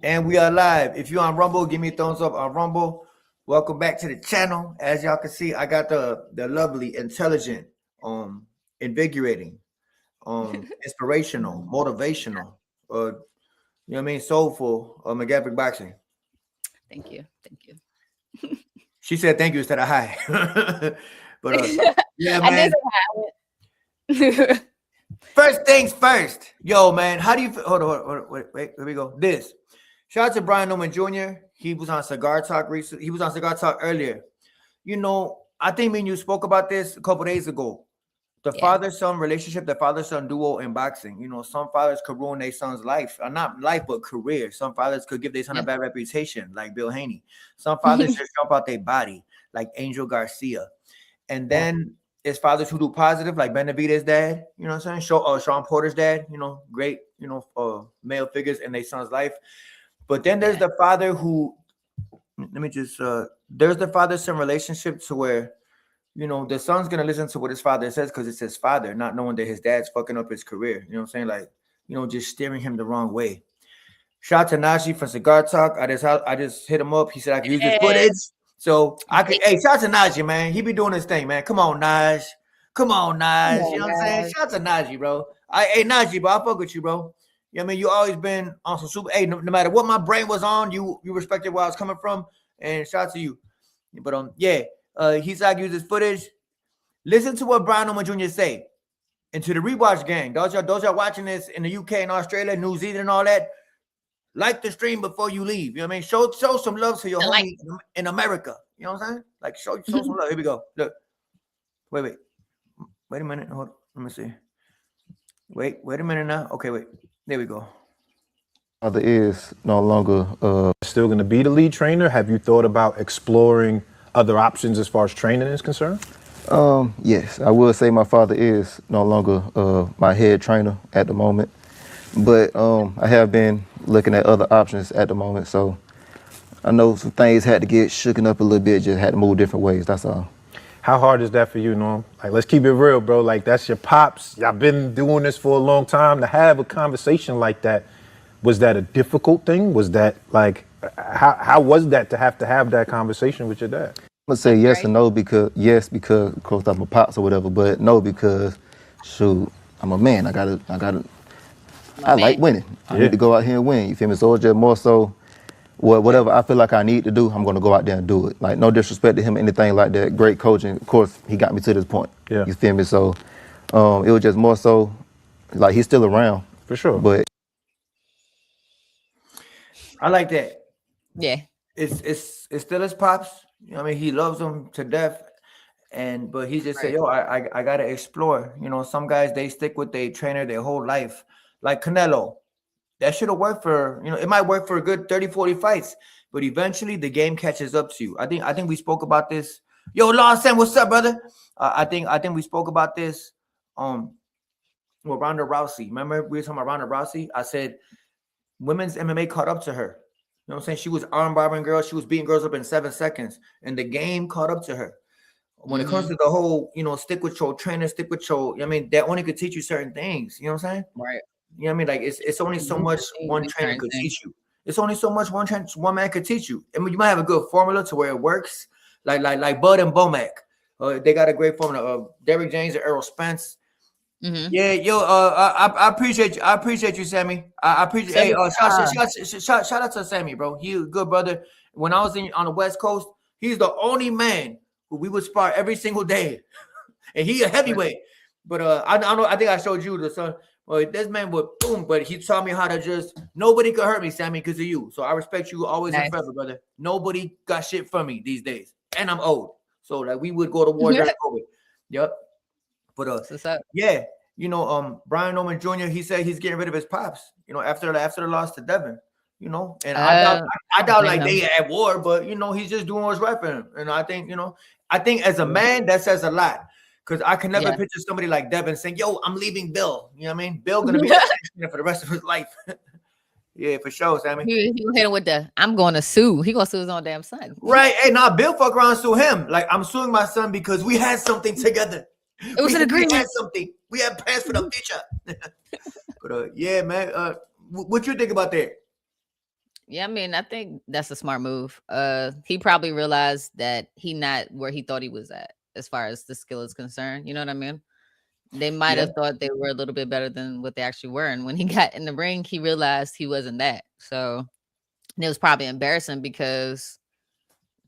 And we are live. If you're on Rumble, give me a thumbs up on Rumble. Welcome back to the channel. As y'all can see, I got the lovely, intelligent, invigorating, inspirational, motivational, you know what I mean, soulful, Macgyverick boxing. Thank you. She said thank you instead of hi. But yeah, I man. did say hi. First things first. Yo, man, how do you feel? Hold on, wait, here we go. This. Shout out to Brian Newman Jr. He was on Cigar Talk recently. He was on Cigar Talk earlier. You know, I think me and you spoke about this a couple days ago. The father-son relationship, the father-son duo in boxing. You know, some fathers could ruin their son's life. Not life, but career. Some fathers could give their son a bad reputation, like Bill Haney. Some fathers just jump out their body, like Angel Garcia. And then it's fathers who do positive, like Benavidez's dad, you know what I'm saying? Sean Porter's dad, you know, great, you know, male figures in their son's life. But then there's the father who, there's the father-son relationship to where, you know, the son's going to listen to what his father says because it's his father, not knowing that his dad's fucking up his career. You know what I'm saying? Like, you know, just steering him the wrong way. Shout out to Najee from Cigar Talk. I just hit him up. He said I could use his footage. So I could, hey, shout out to Najee, man. He be doing his thing, man. Come on, Naj. You know what I'm saying? Shout out to Najee, bro. Hey, Najee, bro, I fuck with you, bro. You know what I mean? You always been on some super. Hey, no matter what my brain was on, you respected where I was coming from. And shout out to you. But he said I could use his footage. Listen to what Brian Newman Jr. say. And to the rewatch gang, those y'all watching this in the UK and Australia, New Zealand and all that, like the stream before you leave. You know what I mean? Show some love to your homie in America. You know what I'm saying? Like show some love. Here we go. Look. Wait a minute. Hold on. Let me see. Wait a minute now. Okay, wait. There we go. Father is no longer still going to be the lead trainer. Have you thought about exploring other options as far as training is concerned? Yes, I will say my father is no longer my head trainer at the moment, but I have been looking at other options at the moment. So I know some things had to get shooken up a little bit, just had to move different ways. That's all. How hard is that for you, Norm? Like, let's keep it real, bro. Like, that's your pops. Y'all been doing this for a long time. To have a conversation like that, was that a difficult thing? Was that like, how was that to have that conversation with your dad? I'm gonna say yes and no because of course I'm a pops or whatever, but no because shoot, I'm a man. I like winning. I need to go out here and win. You feel me? So it's just more so whatever I feel like I need to do, I'm gonna go out there and do it. Like no disrespect to him, anything like that. Great coaching. Of course, he got me to this point. Yeah. You feel me? So it was just more so like he's still around. For sure. But I like that. Yeah. It's still his pops. You know what I mean? He loves them to death. But he just said, yo, I gotta explore. You know, some guys they stick with their trainer their whole life. Like Canelo. That should have worked for, you know, it might work for a good 30, 40 fights, but eventually the game catches up to you. I think we spoke about this. Yo, Lawson, what's up, brother? I think we spoke about this with Ronda Rousey. Remember we were talking about Ronda Rousey? I said women's MMA caught up to her. You know what I'm saying? She was arm barbering girls. She was beating girls up in 7 seconds, and the game caught up to her. When it comes to the whole, you know, stick with your trainer, stick with your, I mean, that only could teach you certain things. You know what I'm saying? Right. You know what I mean? Like it's only so much one trainer could teach you. It's only so much one man could teach you. I mean, you might have a good formula to where it works, like Bud and Bomac. They got a great formula. Derrick James and Errol Spence. Yeah, yo, I appreciate you. I appreciate you, Sammy. I appreciate. Hey, shout out to Sammy, bro. He a good brother. When I was on the West Coast, he's the only man who we would spar every single day, and he a heavyweight. But I don't know. I think I showed you the son. Well, this man would boom, but he taught me how to just nobody could hurt me, Sammy, because of you. So I respect you always and forever, brother. Nobody got shit from me these days, and I'm old, so like we would go to war during COVID. Yep. But yeah, you know, Brian Newman Jr. He said he's getting rid of his pops. You know, after the loss to Devin. You know, and I doubt like they at war, but you know, he's just doing what's right for him. And I think, you know, as a man that says a lot. Because I can never picture somebody like Devin saying, yo, I'm leaving Bill. You know what I mean? Bill gonna be for the rest of his life. Yeah, for sure, Sammy. He hit him with I'm going to sue. He gonna sue his own damn son. Right. Hey, now Bill fuck around and sue him. Like, I'm suing my son because we had something together. It was an agreement. We had something. We had plans for the future. But yeah, man. What you think about that? Yeah, I mean, I think that's a smart move. He probably realized that he not where he thought he was at as far as the skill is concerned. You know what I mean? They might have thought they were a little bit better than what they actually were. And when he got in the ring, he realized he wasn't that. So it was probably embarrassing because,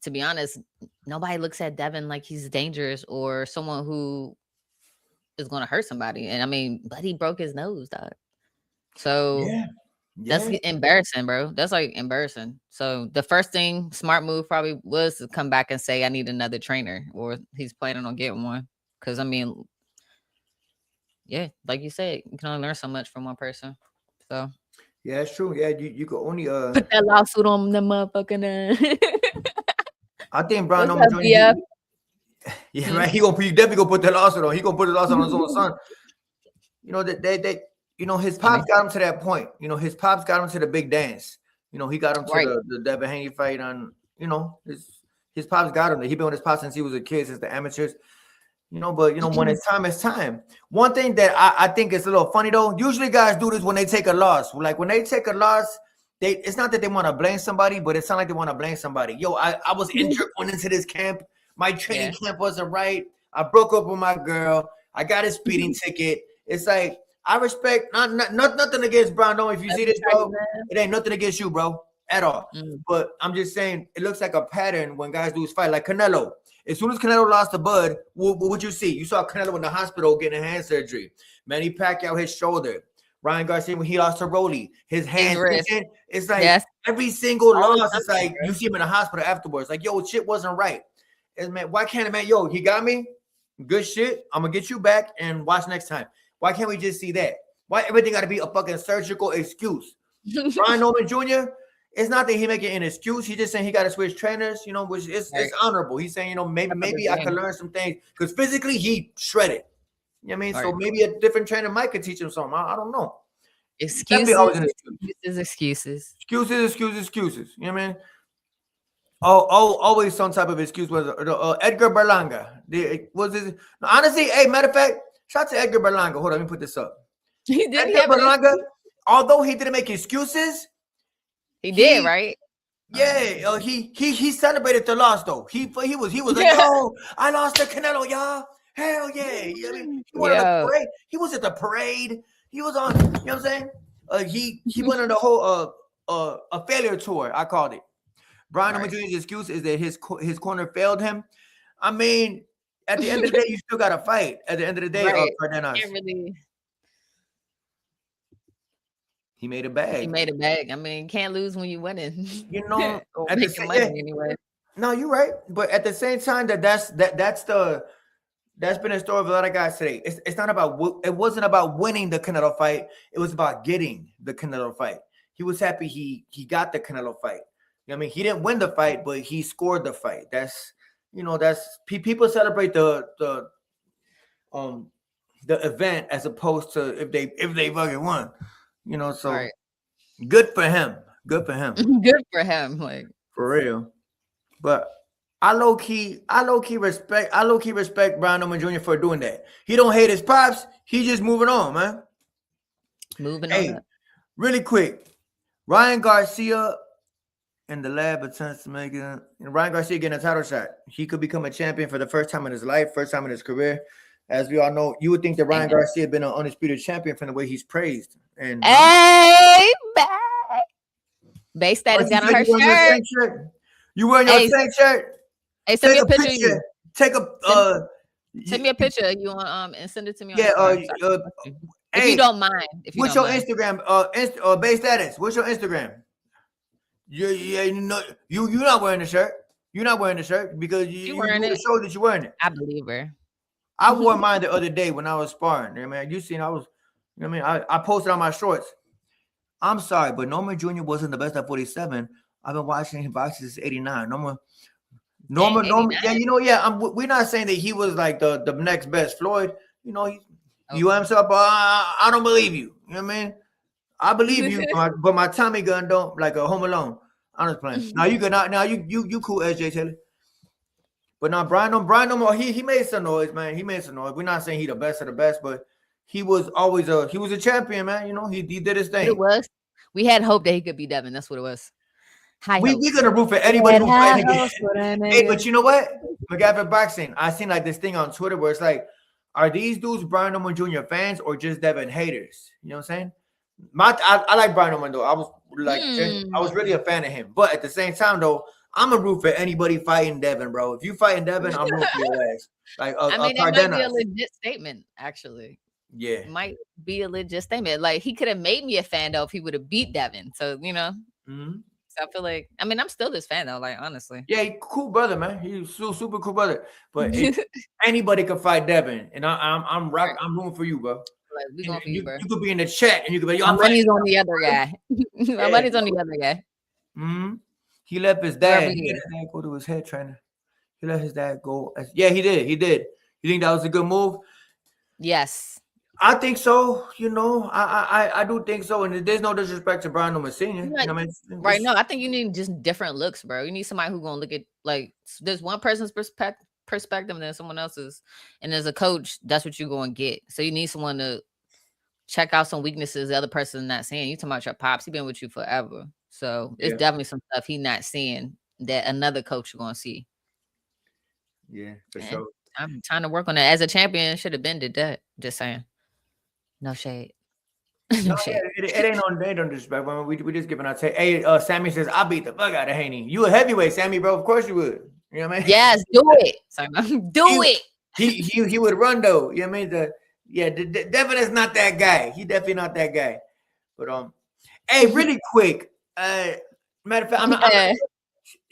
to be honest, nobody looks at Devin like he's dangerous or someone who is going to hurt somebody. And I mean, but he broke his nose, dog. So that's embarrassing, bro. That's like embarrassing. So the first thing, smart move probably was to come back and say, I need another trainer, or he's planning on getting one. Because I mean, yeah, like you said, you can only learn so much from one person. So yeah, it's true. Yeah, you could only put that lawsuit on the motherfucking. I think Brian Norman Jr. Yeah, right. He definitely gonna put that lawsuit on. He gonna put the lawsuit on his own son. You know that they you know, his pops got him to that point. You know, his pops got him to the big dance. You know, he got him to the Devin Haney fight on. You know, his pops got him. He been with his pops since he was a kid, since the amateurs. You know, but you know, when it's time, it's time. One thing that I think is a little funny though. Usually, guys do this when they take a loss. Like when they take a loss, it's not that they want to blame somebody, but it's not like they want to blame somebody. Yo, I was injured going into this camp. My training camp wasn't right. I broke up with my girl. I got a speeding ticket. It's like, I respect nothing against Brian. No, if you see this, bro, it ain't nothing against you, bro, at all. But I'm just saying, it looks like a pattern when guys lose fight. Like Canelo. As soon as Canelo lost to Bud, what would you see? You saw Canelo in the hospital getting hand surgery. Manny Pacquiao, his shoulder. Ryan Garcia, when he lost to Rolly, his hands. It's like every single loss, it's like you see him in the hospital afterwards. Like, yo, shit wasn't right. And man, why can't a man, yo, he got me? Good shit. I'm going to get you back and watch next time. Why can't we just see that? Why everything got to be a fucking surgical excuse? Brian Norman Jr., it's not that he making an excuse. He's just saying he got to switch trainers, you know, which is it's honorable. He's saying, you know, maybe I can learn some things because physically he shredded. You know what I mean? So maybe a different trainer might could teach him something. I don't know. Excuses. Excuses. You know what I mean? Always some type of excuse. Was Edgar Berlanga? Honestly, hey, matter of fact, shout out to Edgar Berlanga. Hold on, let me put this up. Edgar Berlanga, although he didn't make excuses, he did, right? Yeah, he celebrated the loss though. He was like, yo, I lost to Canelo, y'all. Hell yeah. I mean, he went on the parade. He was at the parade. He was on, you know what I'm saying? He went on the whole a failure tour, I called it. Brian Norman Jr.'s excuse is that his corner failed him. I mean, at the end of the day, you still got to fight. At the end of the day, Cardenas. He made a bag. I mean, can't lose when you're winning. You know, making money anyway. No, you're right. But at the same time, that's been a story of a lot of guys today. It's not about, it wasn't about winning the Canelo fight. It was about getting the Canelo fight. He was happy he got the Canelo fight. You know what I mean? He didn't win the fight, but he scored the fight. That's, you know, that's people celebrate the event as opposed to if they fucking won. You know, so good for him. Good for him. Good for him, like for real. But I low key respect Brian Norman Jr. for doing that. He don't hate his pops. He just moving on, man. Moving on. Really quick, Ryan Garcia in the lab attempts to make it. Ryan Garcia getting a title shot. He could become a champion for the first time in his life, first time in his career. As we all know, you would think that Ryan Garcia had been an undisputed champion from the way he's praised. And hey, base status got on her shirt. You wearing your same shirt? Hey, send me a picture. You. Send me a picture. You want and send it to me. If you don't mind. What's your Instagram? Base status. What's your Instagram? You're not wearing the shirt. You're not wearing the shirt because you wearing it. Show that you're wearing it. I believe her. I wore mine the other day when I was sparring. I mean, you seen I was. You know what I mean? I posted on my shorts. I'm sorry, but Norman Jr. wasn't the best at 47. I've been watching him boxing since 89. Norman. Yeah, you know, we're not saying that he was like the next best Floyd. You know, you himself. I don't believe you. You know what I mean? I believe you, but my Tommy gun don't, like a Home Alone. I'm just playing. Now you good. Now you cool, SJ Taylor. But now Brian Norman, he made some noise, man. He made some noise. We're not saying he the best of the best, but he was a champion, man. You know, he did his thing. It was. We had hope that he could be Devin. That's what it was. We're gonna root for anybody who's fighting again. Hey, but you know what? Macgyverick Boxing, I seen like this thing on Twitter where it's like, are these dudes Brian Norman Jr. fans or just Devin haters? You know what I'm saying? I like Brian Norman though. I was really a fan of him. But at the same time though, I'm a root for anybody fighting Devin, bro. If you fighting Devin, I'm rooting for your ass. Like I mean, it might be a legit statement, actually. Yeah, it might be a legit statement. Like he could have made me a fan though if he would have beat Devin. So you know. Mm-hmm. So I feel like, I mean, I'm still this fan though. Like honestly. Yeah, he cool brother, man. He's super cool brother. But anybody can fight Devin, and I'm rooting for you, bro. Like, we going for you, bro. You could be in the chat and you could be, yo, my money's on the other guy. My money's on the other guy. Mm-hmm. He let his dad. He let his dad go to his head trainer. He let his dad go. Yeah, he did. He did. You think that was a good move? Yes. I think so. You know, I do think so. And there's no disrespect to Brian Norman Sr. Like, you know what I mean? Right. No, I think you need just different looks, bro. You need somebody who's gonna look at like there's one person's perspective and then someone else's. And as a coach, that's what you're gonna get. So you need someone to check out some weaknesses the other person not seeing. You talking about your pops, he been with you forever. So it's definitely some stuff he not seeing that another coach is gonna see. Yeah, for sure. I'm trying to work on that. As a champion, should have been did that. Just saying. No shade. No shade. Yeah, it ain't on they don't disrespect. We just giving our take. Hey, Sammy says I beat the fuck out of Haney. You a heavyweight, Sammy, bro. Of course you would. You know what I mean? Yes, do it. Do it. He would run though. You know what I mean? Devin is not that guy. He definitely not that guy. But hey, really quick. Matter of fact,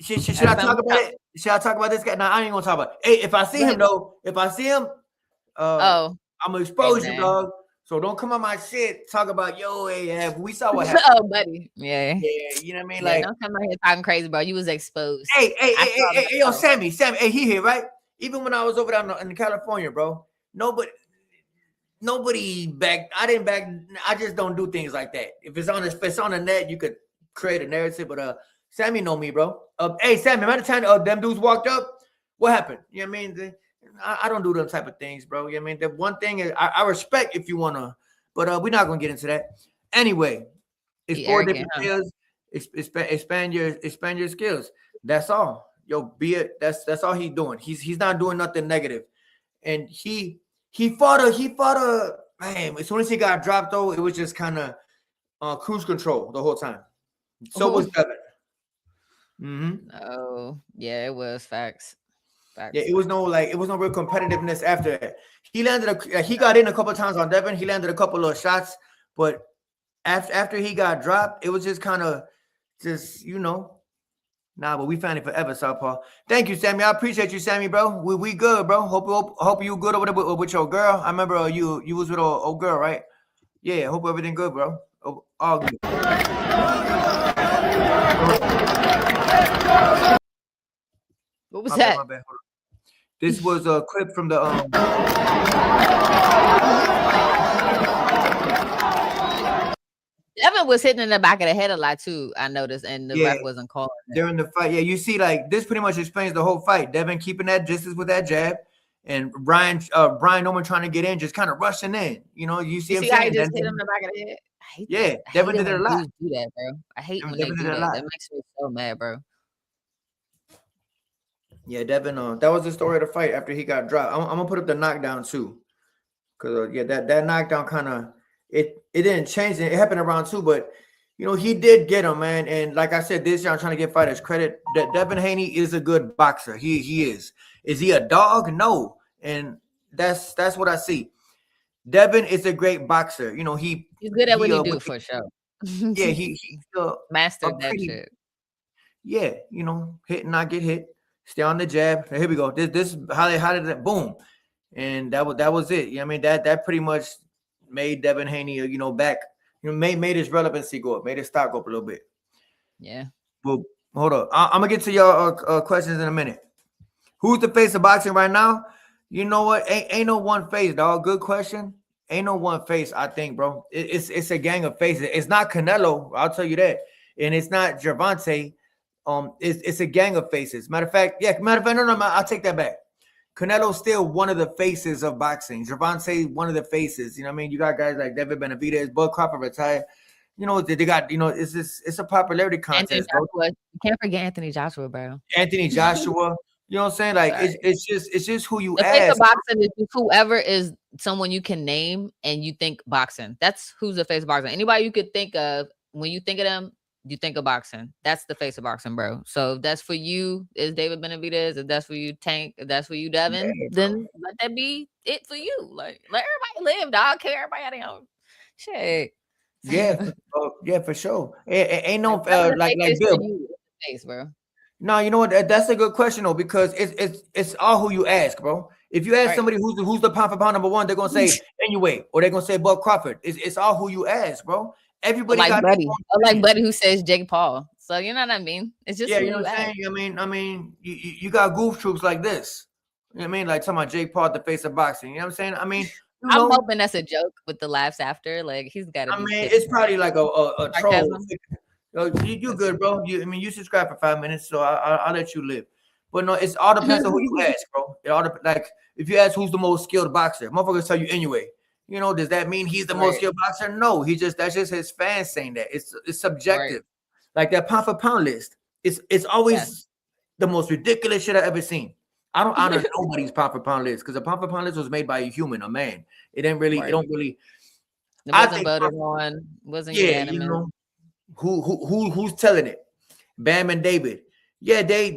should I talk about it? Should I talk about this guy? No, I ain't gonna talk about it. Hey, if I see him though, I'm gonna expose you, dog. So don't come on my shit. Talk about we saw what happened. Oh, buddy. Yeah. You know what I mean? Like, don't come out here talking crazy, bro. You was exposed. Hey, yo, Sammy. Hey, he here, right? Even when I was over there in California, bro. Nobody back. I didn't back. I just don't do things like that. If it's on the net, you could create a narrative. But Sammy know me, bro. Hey, Sammy, remember the time them dudes walked up? What happened? You know what I mean? I don't do them type of things, bro. You know what I mean? The one thing is I respect if you wanna, but we're not gonna get into that. Anyway, it's 4 different skills. Expand your skills. That's all. Yo, be it. That's all he's doing. He's not doing nothing negative. And he fought a man. As soon as he got dropped, though, it was just kind of cruise control the whole time. So was Devin. Mm-hmm. Oh, yeah, it was facts. Yeah, it was no real competitiveness after that. He got in a couple of times on Devin. He landed a couple of shots, but after he got dropped, it was just kind of but we found it forever, Southpaw. Thank you, Sammy. I appreciate you, Sammy, bro. We good, bro. Hope you good over there with your girl. I remember you was with old girl, right? Yeah, hope everything good, bro. All good. What was that? My bad. This was a clip from the Devin was hitting in the back of the head a lot too, I noticed, and the ref wasn't calling that. During the fight. Yeah, you see, like this pretty much explains the whole fight. Devin keeping that distance with that jab, and Brian Norman trying to get in, just kind of rushing in. You know, you see him saying, I just hit him in the back of the head. Devin did it a lot. Do that, bro. I hate when they do that. That makes me so mad, bro. Yeah, Devin. That was the story of the fight after he got dropped. I'm gonna put up the knockdown too, because that knockdown kind of it didn't change. It happened around 2, but he did get him, man. And like I said, this year I'm trying to give fighters credit. That Devin Haney is a good boxer. He is. Is he a dog? No. And that's what I see. Devin is a great boxer. He's good at what he do for sure. Yeah, he mastered that shit. Yeah, hit and not get hit. Stay on the jab. Here we go. This how did that boom, and that was it. You know what I mean, that pretty much made Devin Haney, back. Made his relevancy go up, made his stock go up a little bit. Yeah. Well, hold up. I'm gonna get to your questions in a minute. Who's the face of boxing right now? You know what? Ain't no one face, dog. Good question. Ain't no one face. I think, bro. It's a gang of faces. It's not Canelo. I'll tell you that, and it's not Gervonta. It's a gang of faces. Matter of fact, no, I'll take that back. Canelo's still one of the faces of boxing. Gervonta, one of the faces. You know what I mean? You got guys like David Benavidez, Bud Crawford retired. you know, they got, you know, it's a popularity contest, bro. You can't forget Anthony Joshua, bro. Anthony Joshua, you know what I'm saying? Like it's just who you the face ask. of boxing is whoever is someone you can name and you think boxing. That's who's the face of boxing. Anybody you could think of when you think of them, you think of boxing. That's the face of boxing, bro. So if that's for you, is David Benavidez. If that's for you, Tank. If that's for you, Devin, then let that be it for you. Like let everybody live, dog. Care everybody out of your shit. Yeah, for sure. Ain't no like Bill. Face, bro. No, you know what? That's a good question though, because it's all who you ask, bro. If you ask somebody who's the pound for pound number one, they're gonna say anyway, or they're gonna say Bud Crawford. It's all who you ask, bro. Everybody like Buddy. Like Buddy who says Jake Paul. So you know what I mean? It's just you know what I'm saying. I mean, you got goof troops like this. You know what I mean? Like talking about Jake Paul, the face of boxing. You know what I'm saying? I mean, I'm hoping that's a joke with the laughs after. Like he's got to. I mean, it's probably like a troll. You good, bro? You subscribe for 5 minutes, so I'll let you live. But no, it's all depends on who you ask, bro. It all like if you ask who's the most skilled boxer, motherfuckers tell you anyway. You know, does that mean he's the most skilled boxer? No, that's just his fans saying that. It's subjective. Right. Like that pound for pound list. It's always the most ridiculous shit I've ever seen. I don't honor nobody's pound for pound list because the pound for pound list was made by a human, a man. It ain't really. It don't really. It wasn't voted on. Wasn't unanimous. You know. Who's telling it? Bam and David. Yeah, they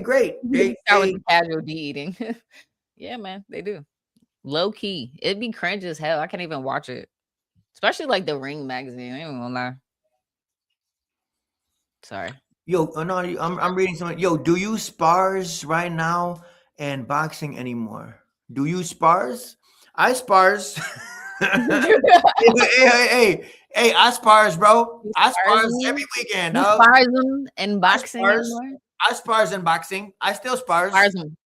great. They start with the casual D eating. Yeah, man, they do. Low key. It'd be cringe as hell. I can't even watch it. Especially like the Ring magazine. I ain't gonna lie. Sorry. Yo, no, I'm reading something. Yo, do you spars right now and boxing anymore? Do you spars? I spars. Hey, I spars, bro. I spars every weekend. You spars them in boxing anymore? I spars in boxing. I still spars. Them.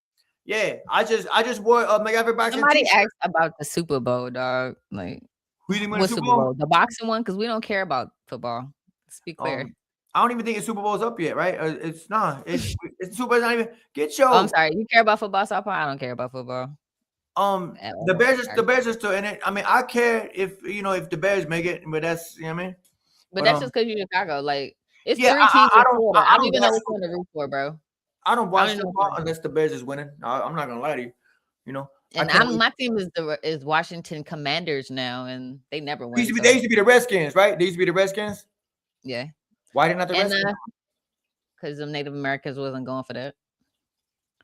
Yeah, I just wore a Macgyverick boxing. Somebody asked about the Super Bowl, dog. Like, what Super Bowl? The boxing one, because we don't care about football. Let's be clear. I don't even think the Super Bowl's up yet, right? It's not. It's Super Bowl's not even. Get your. I'm sorry. You care about football, softball? I don't care about football. The Bears are still in it. I mean, I care if the Bears make it, but that's what I mean. But that's just because you're Chicago. Like it's 3 teams. I don't even know which one to root for, bro. I don't watch football unless the Bears is winning. I'm not gonna lie to you. You know. And my team is Washington Commanders now, and they never win. They used to be the Redskins, right? They used to be the Redskins. Yeah. Why did not the Redskins? Because the Native Americans wasn't going for that.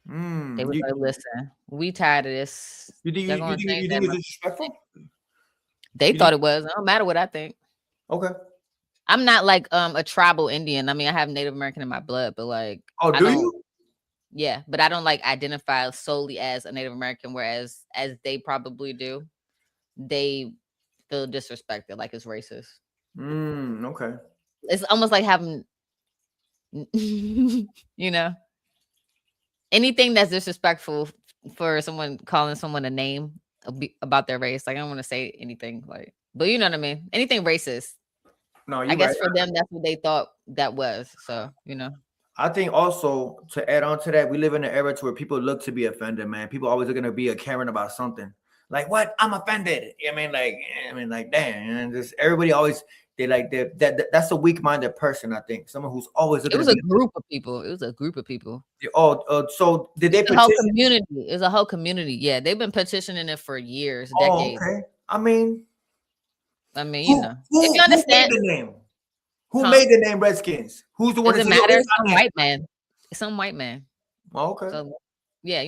They was like, listen, we tired of this. You think it's disrespectful? They thought it was. It don't matter what I think. Okay. I'm not like a tribal Indian. I mean, I have Native American in my blood, but like, do you? Yeah, but I don't like identify solely as a Native American, whereas as they probably do, they feel disrespected, like it's racist. Okay. It's almost like having, anything that's disrespectful for someone calling someone a name about their race. Like I don't want to say anything like, but you know what I mean? Anything racist. No, I guess for them, that's what they thought that was. So, I think also to add on to that, we live in an era where people look to be offended, man. People always are going to be a Karen about something. Like, what? I'm offended. I mean, like, damn. And just everybody always, that's a weak-minded person, I think. Someone who's always looking. It was a group of people. So did they petition? A whole community. It was a whole community. Yeah, they've been petitioning it for years, decades. Okay. I mean, if you understand the name. Who made the name Redskins? Who's the one? Does it matter? Some white man. It's some white man. Oh, okay. So, yeah,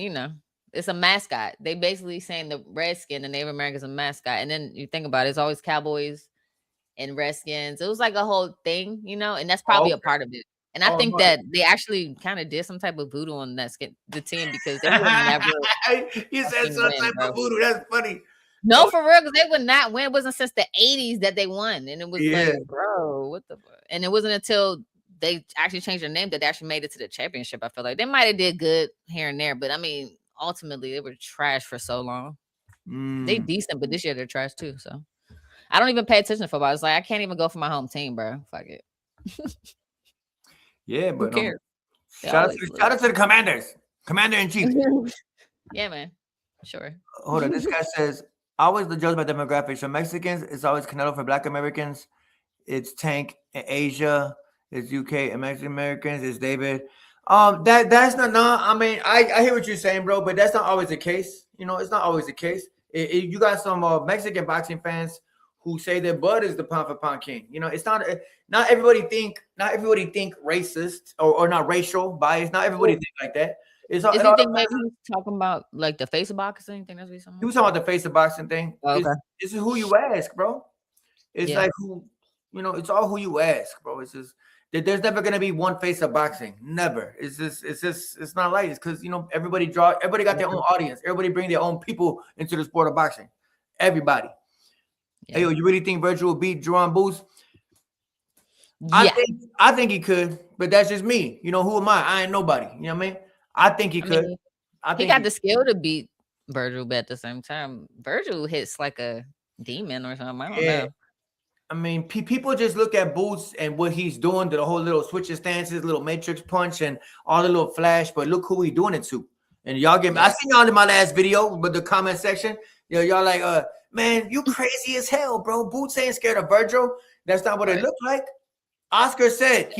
it's a mascot. They basically saying the Redskin, the Native American, is a mascot. And then you think about it, it's always Cowboys and Redskins. It was like a whole thing, and that's probably a part of it. And I think that they actually kind of did some type of voodoo on the team because they would never. He said some type of voodoo. That's funny. No, for real, because they would not win. It wasn't since the 80s that they won. And it was like, bro, what the fuck? And it wasn't until they actually changed their name that they actually made it to the championship. I feel like they might have did good here and there, but I mean, ultimately they were trash for so long. They decent, but this year they're trash too. So I don't even pay attention to football. It's like I can't even go for my home team, bro. Fuck it. Yeah, but who cares? Shout out to the Commanders, Commander-in-Chief. Yeah, man. Sure. Hold on. This guy says, always the judge by demographics. For Mexicans, it's always Canelo. For Black Americans, It's Tank in Asia. It's UK and Mexican Americans. It's David. That's not. No, I mean, I hear what you're saying, bro, but that's not always the case. You know, it's not always the case. You got some Mexican boxing fans who say that Bud is the pound for pound king. You know, it's not. Not everybody think racist or not racial bias. Not everybody think like that. Is he think maybe he's talking about like the face of boxing thing? That's what he's talking about? He was talking about the face of boxing thing. Oh, okay. This is who you ask, bro. It's like who, you know, it's all who you ask, bro. It's just there's never gonna be one face of boxing. Never. It's not like this because you know everybody got their own audience. Everybody bring their own people into the sport of boxing. Everybody. Yeah. Hey, yo, you really think Virgil will beat Jerome Booth? Yeah. I think he could, but that's just me. You know, who am I? I ain't nobody. You know what I mean? I think he could. I think he got the skill to beat Virgil, but at the same time, Virgil hits like a demon or something. I don't know. I mean, people just look at Boots and what he's doing, the whole little switches stances, little matrix punch, and all the little flash. But look who he's doing it to. And y'all get me. I seen y'all in my last video, but the comment section, y'all like, man, you crazy as hell, bro. Boots ain't scared of Virgil. That's not what it looked like. Oscar said,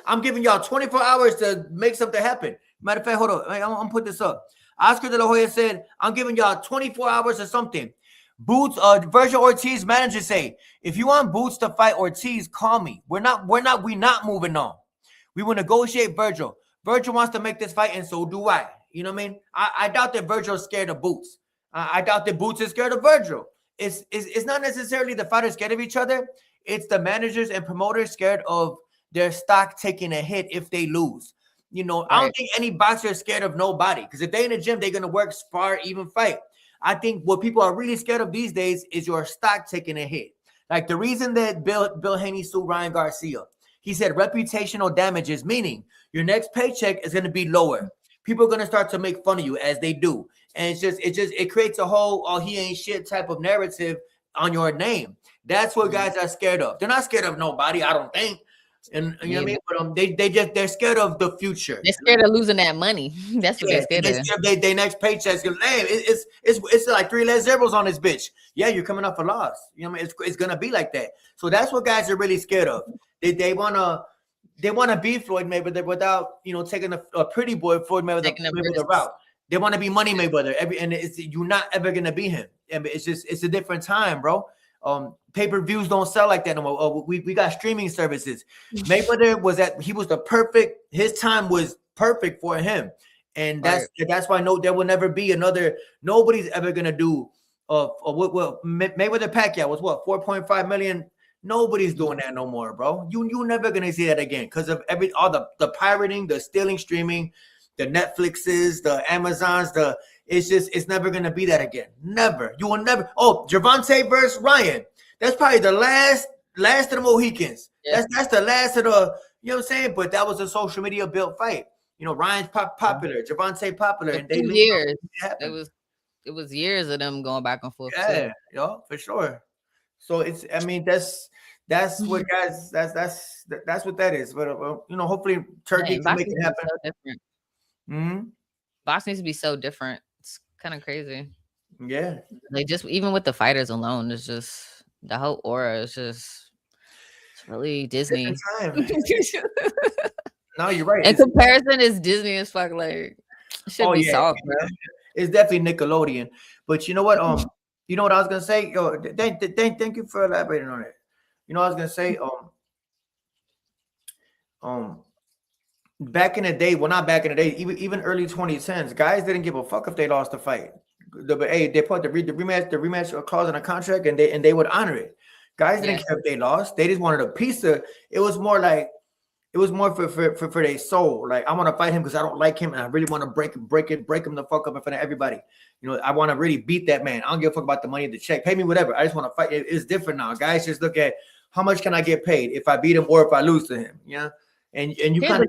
I'm giving y'all 24 hours to make something happen. Matter of fact, hold on. I'm gonna put this up. Oscar De La Hoya said, I'm giving y'all 24 hours or something. Boots, Virgil Ortiz manager say, if you want Boots to fight Ortiz, call me. We're not moving on. We will negotiate Virgil. Virgil wants to make this fight, and so do I. You know what I mean? I doubt that Virgil's scared of Boots. I doubt that Boots is scared of Virgil. It's not necessarily the fighters scared of each other. It's the managers and promoters scared of their stock taking a hit if they lose. You know, I don't think any boxer is scared of nobody because if they're in the gym, they're going to work, spar, even fight. I think what people are really scared of these days is your stock taking a hit. Like the reason that Bill Haney sued Ryan Garcia, he said reputational damages, meaning your next paycheck is going to be lower. People are going to start to make fun of you as they do. And it creates a whole, oh, he ain't shit type of narrative on your name. That's what guys are scared of. They're not scared of nobody, I don't think. And you know what I mean? But they're scared of the future. They're scared of losing that money. That's what they're scared of. Their next paycheck is it's like 3 less zeros on this bitch. Yeah, you're coming off a loss. You know what I mean? It's gonna be like that. So that's what guys are really scared of. They wanna be Floyd Mayweather without taking a pretty boy Floyd Mayweather route. They want to be Money Mayweather. You're not ever gonna be him. I mean, it's a different time, bro. Pay-per-views don't sell like that no more. We got streaming services. Mayweather his time was perfect for him. And that's why there will never be nobody's ever gonna do what Mayweather Pacquiao was 4.5 million. Nobody's doing that no more, bro. You never gonna see that again because of all the pirating, the stealing streaming, the Netflixes, the Amazons, it's never gonna be that again. Never. You will never. Oh, Gervonta versus Ryan. That's probably the last of the Mohicans. Yeah. That's the last of the, you know what I'm saying? But that was a social media built fight. Ryan's popular, Gervonta popular, and they years. It was years of them going back and forth. Yeah, for sure. So that's what guys that's what that is. But hopefully Turkey can make it happen. So different. Mm-hmm. Boxing needs to be so different. It's kind of crazy. Yeah. Like just even with the fighters alone, it's just the whole aura is it's really Disney. No, you're right. In comparison, it's Disney as fuck. Like should be soft, bro. It's definitely Nickelodeon. But you know what? You know what I was gonna say? Yo, thank you for elaborating on it. You know what I was gonna say? Back in the day, well, not back in the day, even early 2010s, guys didn't give a fuck if they lost the fight. They put the rematch clause in a contract, and they would honor it. Guys didn't care if they lost; they just wanted a piece of. It was more for their soul. Like I want to fight him because I don't like him, and I really want to break him the fuck up in front of everybody. I want to really beat that man. I don't give a fuck about the money, the check, pay me whatever. I just want to fight. It's different now. Guys just look at how much can I get paid if I beat him or if I lose to him. Yeah. And you kind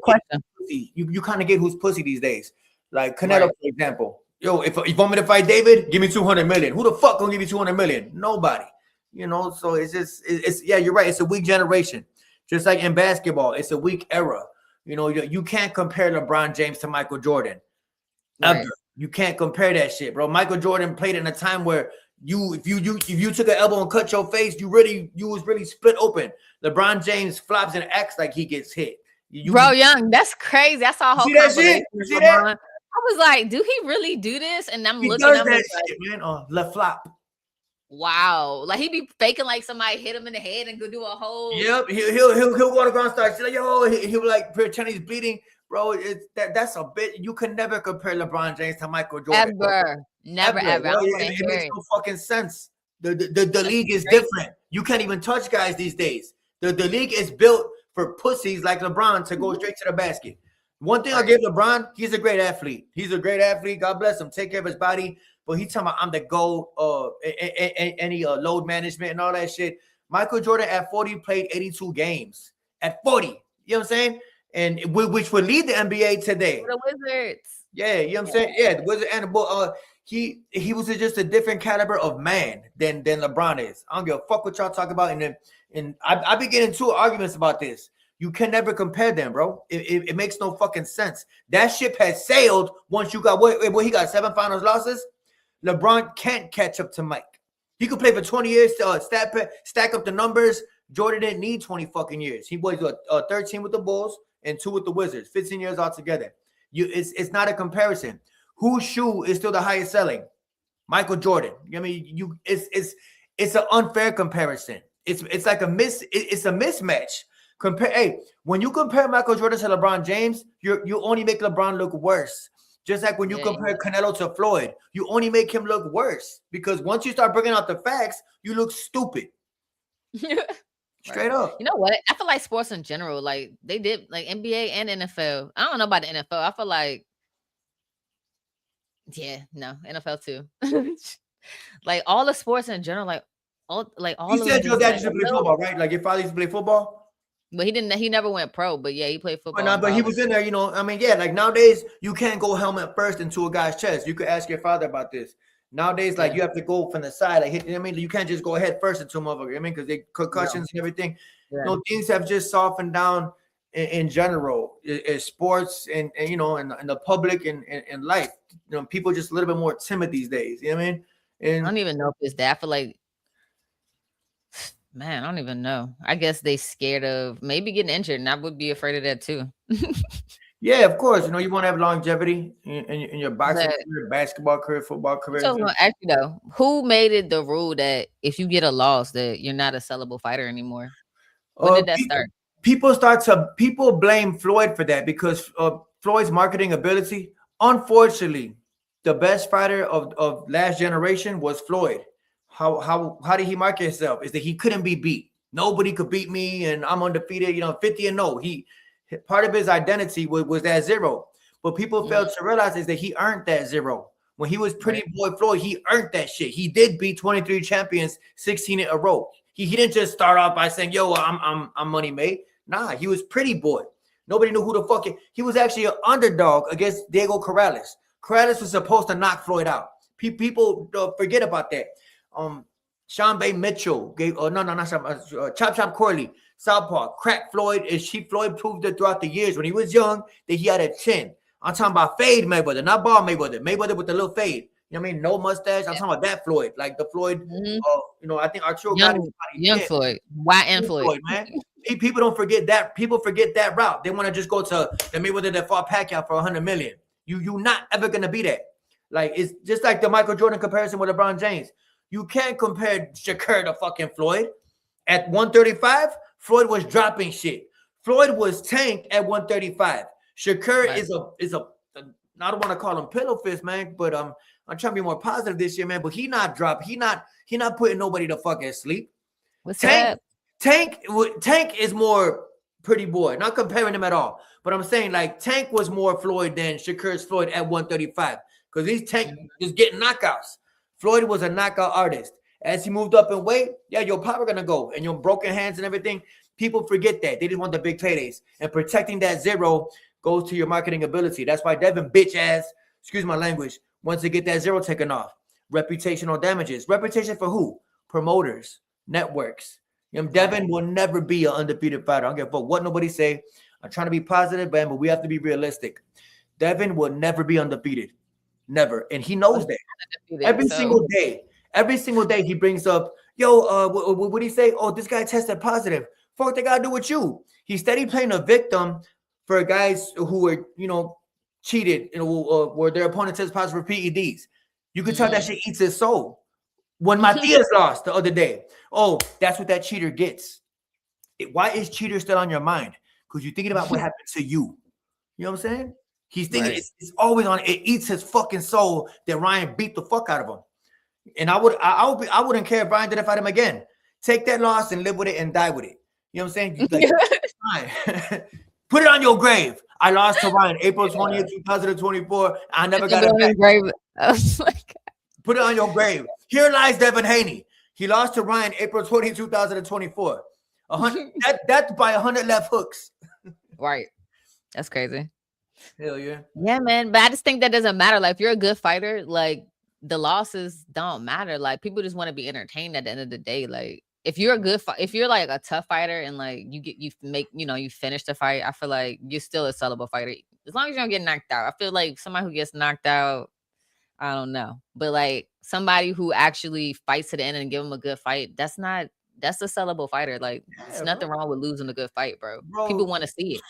of get who's pussy these days. Like Canelo, for example. Yo, if you want me to fight David, give me 200 million. Who the fuck gonna give you 200 million? Nobody. So it's you're right. It's a weak generation. Just like in basketball, it's a weak era. You can't compare LeBron James to Michael Jordan. Ever. You can't compare that shit, bro. Michael Jordan played in a time where if you took an elbow and cut your face, you was really split open. LeBron James flops and acts like he gets hit. Bro, Young, that's crazy. I saw a whole compilation. See that? I was like, do he really do this? And I'm looking at that shit, man. Left flop. Wow, like he be faking like somebody hit him in the head and go do a whole. Yep, he'll go on the ground, start like, yo, he'll like pretend he's bleeding, bro. That's a bit. You can never compare LeBron James to Michael Jordan. Never. It makes no fucking sense. The league is different. You can't even touch guys these days. The league is built for pussies like LeBron to go straight to the basket. One thing I'll give LeBron, he's a great athlete. God bless him. Take care of his body. But he's talking about I'm the GOAT, any load management and all that shit. Michael Jordan at 40 played 82 games. At 40. You know what I'm saying? And which would lead the NBA today. The Wizards. Yeah, you know what I'm saying? Yeah, the Wizards and the he was just a different caliber of man than LeBron is. I don't give a fuck what y'all talk about. And I be getting into arguments about this. You can never compare them, bro. It makes no fucking sense. That ship has sailed once you got what he got 7 finals losses. LeBron can't catch up to Mike. He could play for 20 years to stack up the numbers. Jordan didn't need 20 fucking years. He was 13 with the Bulls and 2 with the Wizards, 15 years altogether. It's not a comparison. Whose shoe is still the highest selling? Michael Jordan. I mean, it's an unfair comparison. It's like a mismatch. When you compare Michael Jordan to LeBron James, you only make LeBron look worse. Just like when you compare Canelo to Floyd, you only make him look worse because once you start bringing out the facts, you look stupid. Straight up. You know what? I feel like sports in general, like they did, like NBA and NFL. I don't know about the NFL. I feel like, NFL too. Like all the sports in general, all. You said your dad used to play football, right? Like your father used to play football. But he didn't. He never went pro. But yeah, he played football. But he was in there. You know, I mean, yeah. Like nowadays, you can't go helmet first into a guy's chest. You could ask your father about this. Nowadays, like you have to go from the side. Like you can't just go head first into a motherfucker. I mean, because they concussions and everything. Yeah. You know, things have just softened down in general, in sports and in the public and life. You know, people just a little bit more timid these days. You know what I mean? And I don't even know if it's that. I feel like. Man, I don't even know. I guess they scared of maybe getting injured, and I would be afraid of that too. Yeah, of course. You know, you want to have longevity in your boxing career, basketball career, football career. So, actually, though, who made it the rule that if you get a loss, that you're not a sellable fighter anymore? When did that start? People blame Floyd for that because Floyd's marketing ability. Unfortunately, the best fighter of last generation was Floyd. How did he market himself? Is that he couldn't be beat. Nobody could beat me, and I'm undefeated. 50-0. Part of his identity was that 0. But people failed to realize is that he earned that 0. When he was Pretty Boy Floyd, he earned that shit. He did beat 23 champions, 16 in a row. He didn't just start off by saying, "Yo, I'm money made." Nah, he was Pretty Boy. Nobody knew who the fuck he was. Actually an underdog against Diego Corrales. Corrales was supposed to knock Floyd out. People forget about that. Sean Bay Mitchell gave Chop Chop Corley, Southpaw, crack Floyd. Floyd proved it throughout the years when he was young that he had a chin. I'm talking about fade Mayweather, not ball Mayweather. Mayweather with the little fade. You know what I mean? No mustache. I'm talking about that Floyd, like the Floyd. I think Arturo young Floyd, YN Floyd, man. People don't forget that. People forget that route. They want to just go to the Mayweather that fought Pacquiao for $100 million. You not ever gonna be that. Like it's just like the Michael Jordan comparison with LeBron James. You can't compare Shakur to fucking Floyd. At 135, Floyd was dropping shit. Floyd was tanked at 135. Shakur is a I don't want to call him pillow fist, man, but I'm trying to be more positive this year, man. But he not putting nobody to fucking sleep. What's that? Tank is more Pretty Boy. Not comparing them at all. But I'm saying like Tank was more Floyd than Shakur's Floyd at 135. Because these Tank is getting knockouts. Floyd was a knockout artist. As he moved up in weight, your power gonna go. And your broken hands and everything, people forget that. They just want the big paydays. And protecting that 0 goes to your marketing ability. That's why Devin bitch ass, excuse my language, wants to get that 0 taken off. Reputational damages. Reputation for who? Promoters, networks. Devin will never be an undefeated fighter. I don't give a fuck what nobody say. I'm trying to be positive, man, but we have to be realistic. Devin will never be undefeated. Never. And he knows that. Every single day. Every single day he brings up, yo, what do he say? Oh, this guy tested positive. Fuck, they gotta do with you. He's steady playing a victim for guys who were, cheated, where their opponent tests positive for PEDs. You can tell that shit eats his soul. When Matias lost the other day, oh, that's what that cheater gets. Why is cheater still on your mind? Because you're thinking about what happened to you. You know what I'm saying? He's thinking it's always on. It eats his fucking soul that Ryan beat the fuck out of him. And I wouldn't care if Ryan did fight him again. Take that loss and live with it and die with it. You know what I'm saying? Like, put it on your grave. I lost to Ryan April 20th, 2024. I never got it back. Grave. Oh my God. Put it on your grave. Here lies Devin Haney. He lost to Ryan April 20, 2024. That's by 100 left hooks. Right. That's crazy. Hell yeah. Yeah, man. But I just think that doesn't matter. Like, if you're a good fighter, like, the losses don't matter. Like, people just want to be entertained at the end of the day. Like, if you're a good if you're like a tough fighter and like you finish the fight, I feel like you're still a sellable fighter. As long as you don't get knocked out. I feel like somebody who gets knocked out, I don't know. But like somebody who actually fights to the end and give them a good fight, that's a sellable fighter. Like, there's nothing wrong with losing a good fight, bro. People want to see it.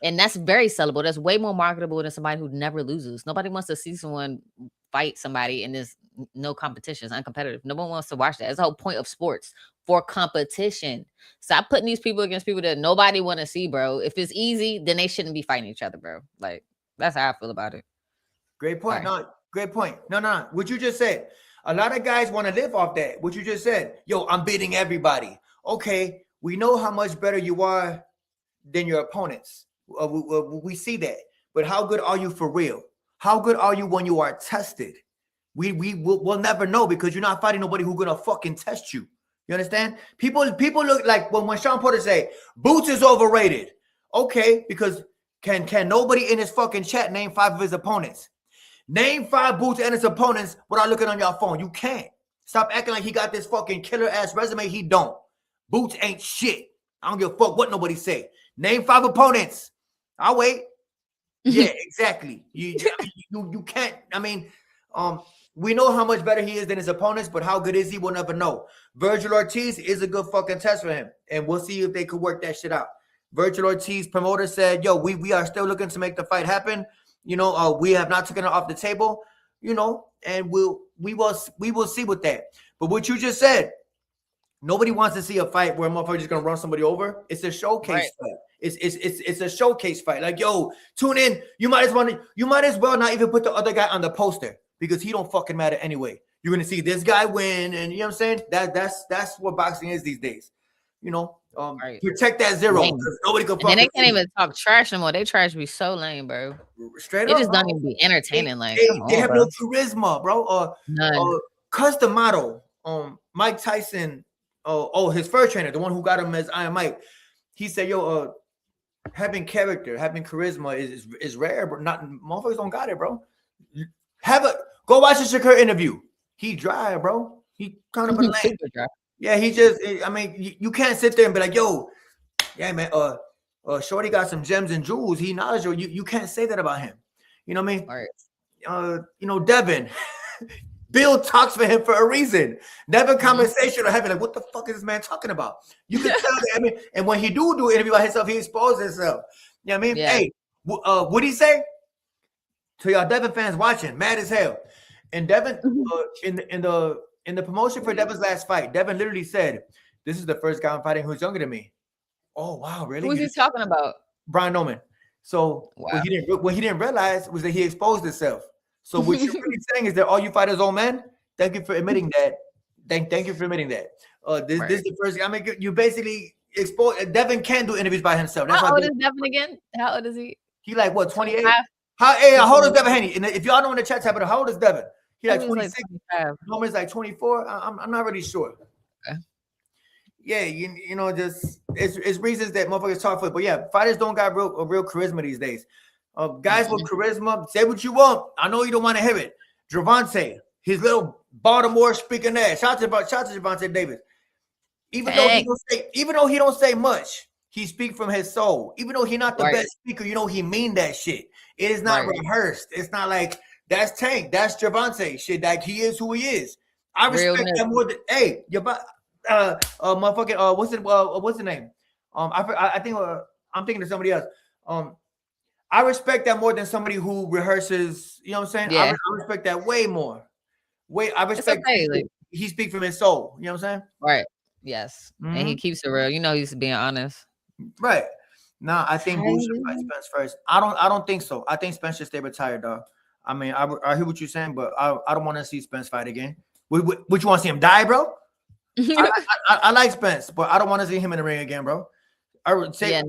And that's very sellable. That's way more marketable than somebody who never loses. Nobody wants to see someone fight somebody and there's no competition. It's uncompetitive. No one wants to watch that. That's the whole point of sports, for competition. Stop putting these people against people that nobody want to see, bro. If it's easy, then they shouldn't be fighting each other, bro. Like, that's how I feel about it. Great point. Right. No, great point. No. What you just said, a lot of guys want to live off that. What you just said, yo, I'm beating everybody. Okay, we know how much better you are than your opponents. We see that. But how good are you for real? How good are you when you are tested? We'll never know, because you're not fighting nobody who's gonna fucking test you. You understand? People look like when Sean Porter say Boots is overrated. Okay, because can nobody in his fucking chat name 5 of his opponents? Name 5 Boots and his opponents without looking on your phone. You can't. Stop acting like he got this fucking killer ass resume. He don't. Boots ain't shit. I don't give a fuck what nobody say. Name 5 opponents. I'll wait. Yeah, exactly. You can't. I mean, we know how much better he is than his opponents, but how good is he? We'll never know. Virgil Ortiz is a good fucking test for him, and we'll see if they could work that shit out. Virgil Ortiz promoter said, "Yo, we are still looking to make the fight happen. We have not taken it off the table. And we will see with that. But what you just said, nobody wants to see a fight where a motherfucker just gonna run somebody over. It's a showcase fight. It's a showcase fight. Like, yo, tune in. You might as well not even put the other guy on the poster, because he don't fucking matter anyway. You're gonna see this guy win, and you know what I'm saying? That's what boxing is these days. Protect that zero. Nobody can. And they can't even talk trash no more. They trash be so lame, bro. Straight up, it just don't even be entertaining. They have no charisma, bro. Custom model. Mike Tyson. His first trainer, the one who got him as Iron Mike. He said, yo, having character, having charisma is rare, but not motherfuckers don't got it, bro. Go watch the Shakur interview. He dry, bro. He kind of a lame. Yeah, he just. I mean, you can't sit there and be like, yo, yeah, man. Shorty got some gems and jewels. He knowledgeable. You can't say that about him. You know what I mean? Right. Devin. Bill talks for him for a reason. Never conversation or having like, what the fuck is this man talking about? You can tell that. I mean, and when he do an interview by himself, he exposes himself. You know what I mean? Yeah. Hey, what'd he say? To y'all Devin fans watching, mad as hell. And Devin, in the promotion for Devin's last fight, Devin literally said, "This is the first guy I'm fighting who's younger than me." Oh wow, really? Who's he talking about? Brian Noman. So what he didn't realize was that he exposed himself. So what you're really saying is that all you fighters old men? Thank you for admitting that. Thank you for admitting that. This is the first. I mean, you basically expose. Devin can do interviews by himself. That's how old is Devin again? How old is he? He like what, 28? How old is Devin Haney? And if y'all know in the chat, how old is Devin? He like 26. Norman's like 24. I'm not really sure. Okay. Yeah, just it's reasons that motherfuckers talk for. But yeah, fighters don't got real charisma these days. Guys with charisma, say what you want. I know you don't want to hear it. Gervonta, his little Baltimore speaking ass. Shout out to Gervonta Davis. Even though he don't say much, he speak from his soul. Even though he's not the best speaker, he mean that shit. It is not rehearsed. It's not like that's Tank, that's Gervonta shit. Like he is who he is. I respect that more than motherfucking what's the name? I think I'm thinking of somebody else. I respect that more than somebody who rehearses. You know what I'm saying? Yeah. I respect that way more. I respect he speaks from his soul. You know what I'm saying? Right. Yes. Mm-hmm. And he keeps it real. You know, he's being honest. Right. Nah, I think Boots should fight Spence first. I don't think so. I think Spence should stay retired, dog. I mean, I hear what you're saying, but I don't want to see Spence fight again. Would you want to see him die, bro? I like Spence, but I don't want to see him in the ring again, bro. I would say,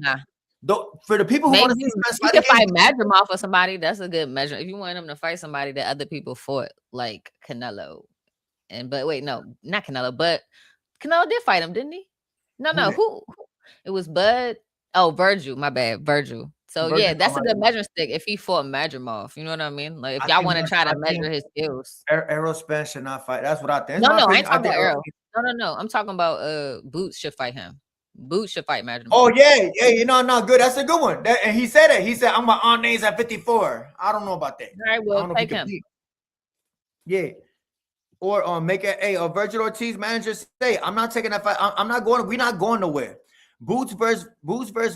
for the people who want to see Spence fight again, fight Madrimov for somebody. That's a good measure. If you want him to fight somebody that other people fought, like Canelo, but wait, no, not Canelo, but Canelo did fight him, didn't he? No, who? It was Bud. Oh, Virgil. My bad, Virgil. So yeah, that's a good measuring stick if he fought Madrimov. You know what I mean? Like if y'all want to try to measure his skills. Errol Spence should not fight. That's what I think. No, I ain't talking about Errol. No. I'm talking about Boots should fight him. Boots should fight Madrimov. Oh yeah, you know, no, good. That's a good one. And he said it. He said, "I'm my aunt names at 54." I don't know about that. All right, well, take him. Yeah. Or make a Virgil Ortiz manager say, "I'm not taking that fight. I'm not going. We're not going nowhere." Boots versus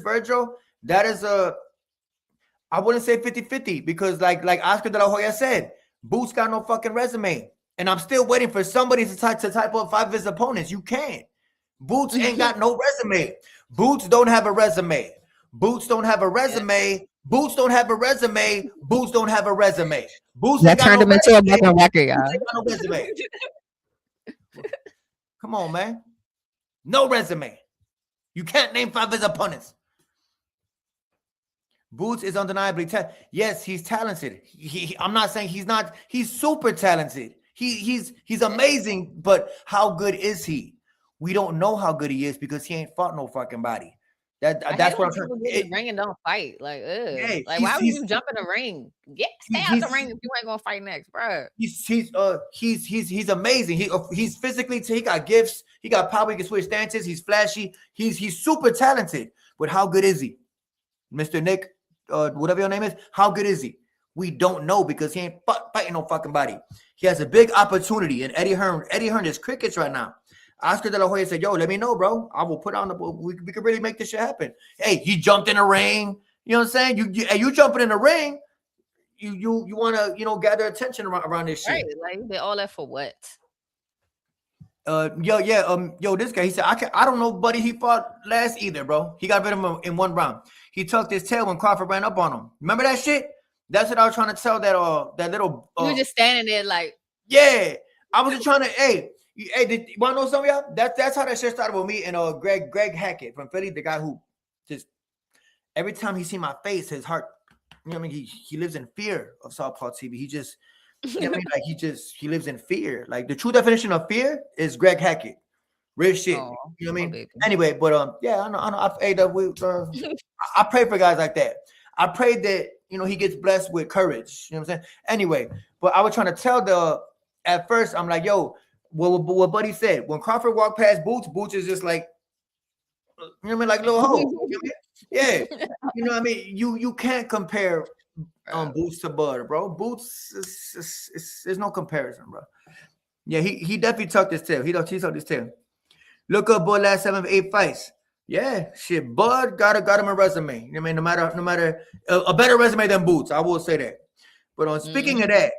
Virgil. That is I wouldn't say 50-50 because like Oscar De La Hoya said, Boots got no fucking resume, and I'm still waiting for somebody to type up 5 of his opponents. You can't. Boots ain't got no resume. Boots don't have a resume. Boots don't have a resume. Boots don't have a resume. Boots don't have a resume. Boots that turned him into a broken record, y'all. No resume. Come on, man. No resume. You can't name 5 of his opponents. Boots is undeniably talented. Yes, he's talented. I'm not saying he's not. He's super talented. He's amazing. But how good is he? We don't know how good he is because he ain't fought no fucking body. That's what I'm trying to say. Ring and don't fight. Like, yeah, like why would you jump in the ring? Stay out the ring if you ain't gonna fight next, bro. He's amazing. He's physically. He got gifts. He got power. He can switch stances. He's flashy. He's super talented. But how good is he, Mr. Nick? Whatever your name is, how good is he? We don't know because he ain't fighting no fucking body. He has a big opportunity, and Eddie Hearn is crickets right now. Oscar De La Hoya said, "Yo, let me know, bro. I will put on the. We could really make this shit happen." Hey, he jumped in the ring. You know what I'm saying? You jumping in the ring. You want to gather attention around this shit. Right, like they all that for what? This guy. He said, I don't know, buddy. He fought last either, bro. He got rid of him in 1 round. He tucked his tail when Crawford ran up on him. Remember that shit? That's what I was trying to tell that little. You were just standing there like. Yeah, I was just trying to. Hey, did you want to know some of y'all? That's how that shit started with me and Greg Hackett from Philly, the guy who just every time he see my face, his heart. You know what I mean? He lives in fear of Southpaw TV. He just. You know what I mean? Like he lives in fear. Like the true definition of fear is Greg Hackett. Real shit. Oh, you know what I mean? Baby. Anyway, but I know. I pray for guys like that. I pray that he gets blessed with courage. You know what I'm saying? Anyway, but I was trying to tell at first I'm like, yo, what Buddy said when Crawford walked past Boots is just like, you know what I mean, like little hoe. You know what I mean? Yeah, you know what I mean. You can't compare Boots to Bud, bro. Boots there's no comparison, bro. Yeah, he definitely tucked his tail. He tucked his tail. Look up Bud last 7 of 8 fights. Yeah, shit. Bud got him a resume. I mean, no matter a better resume than Boots. I will say that. But speaking of that,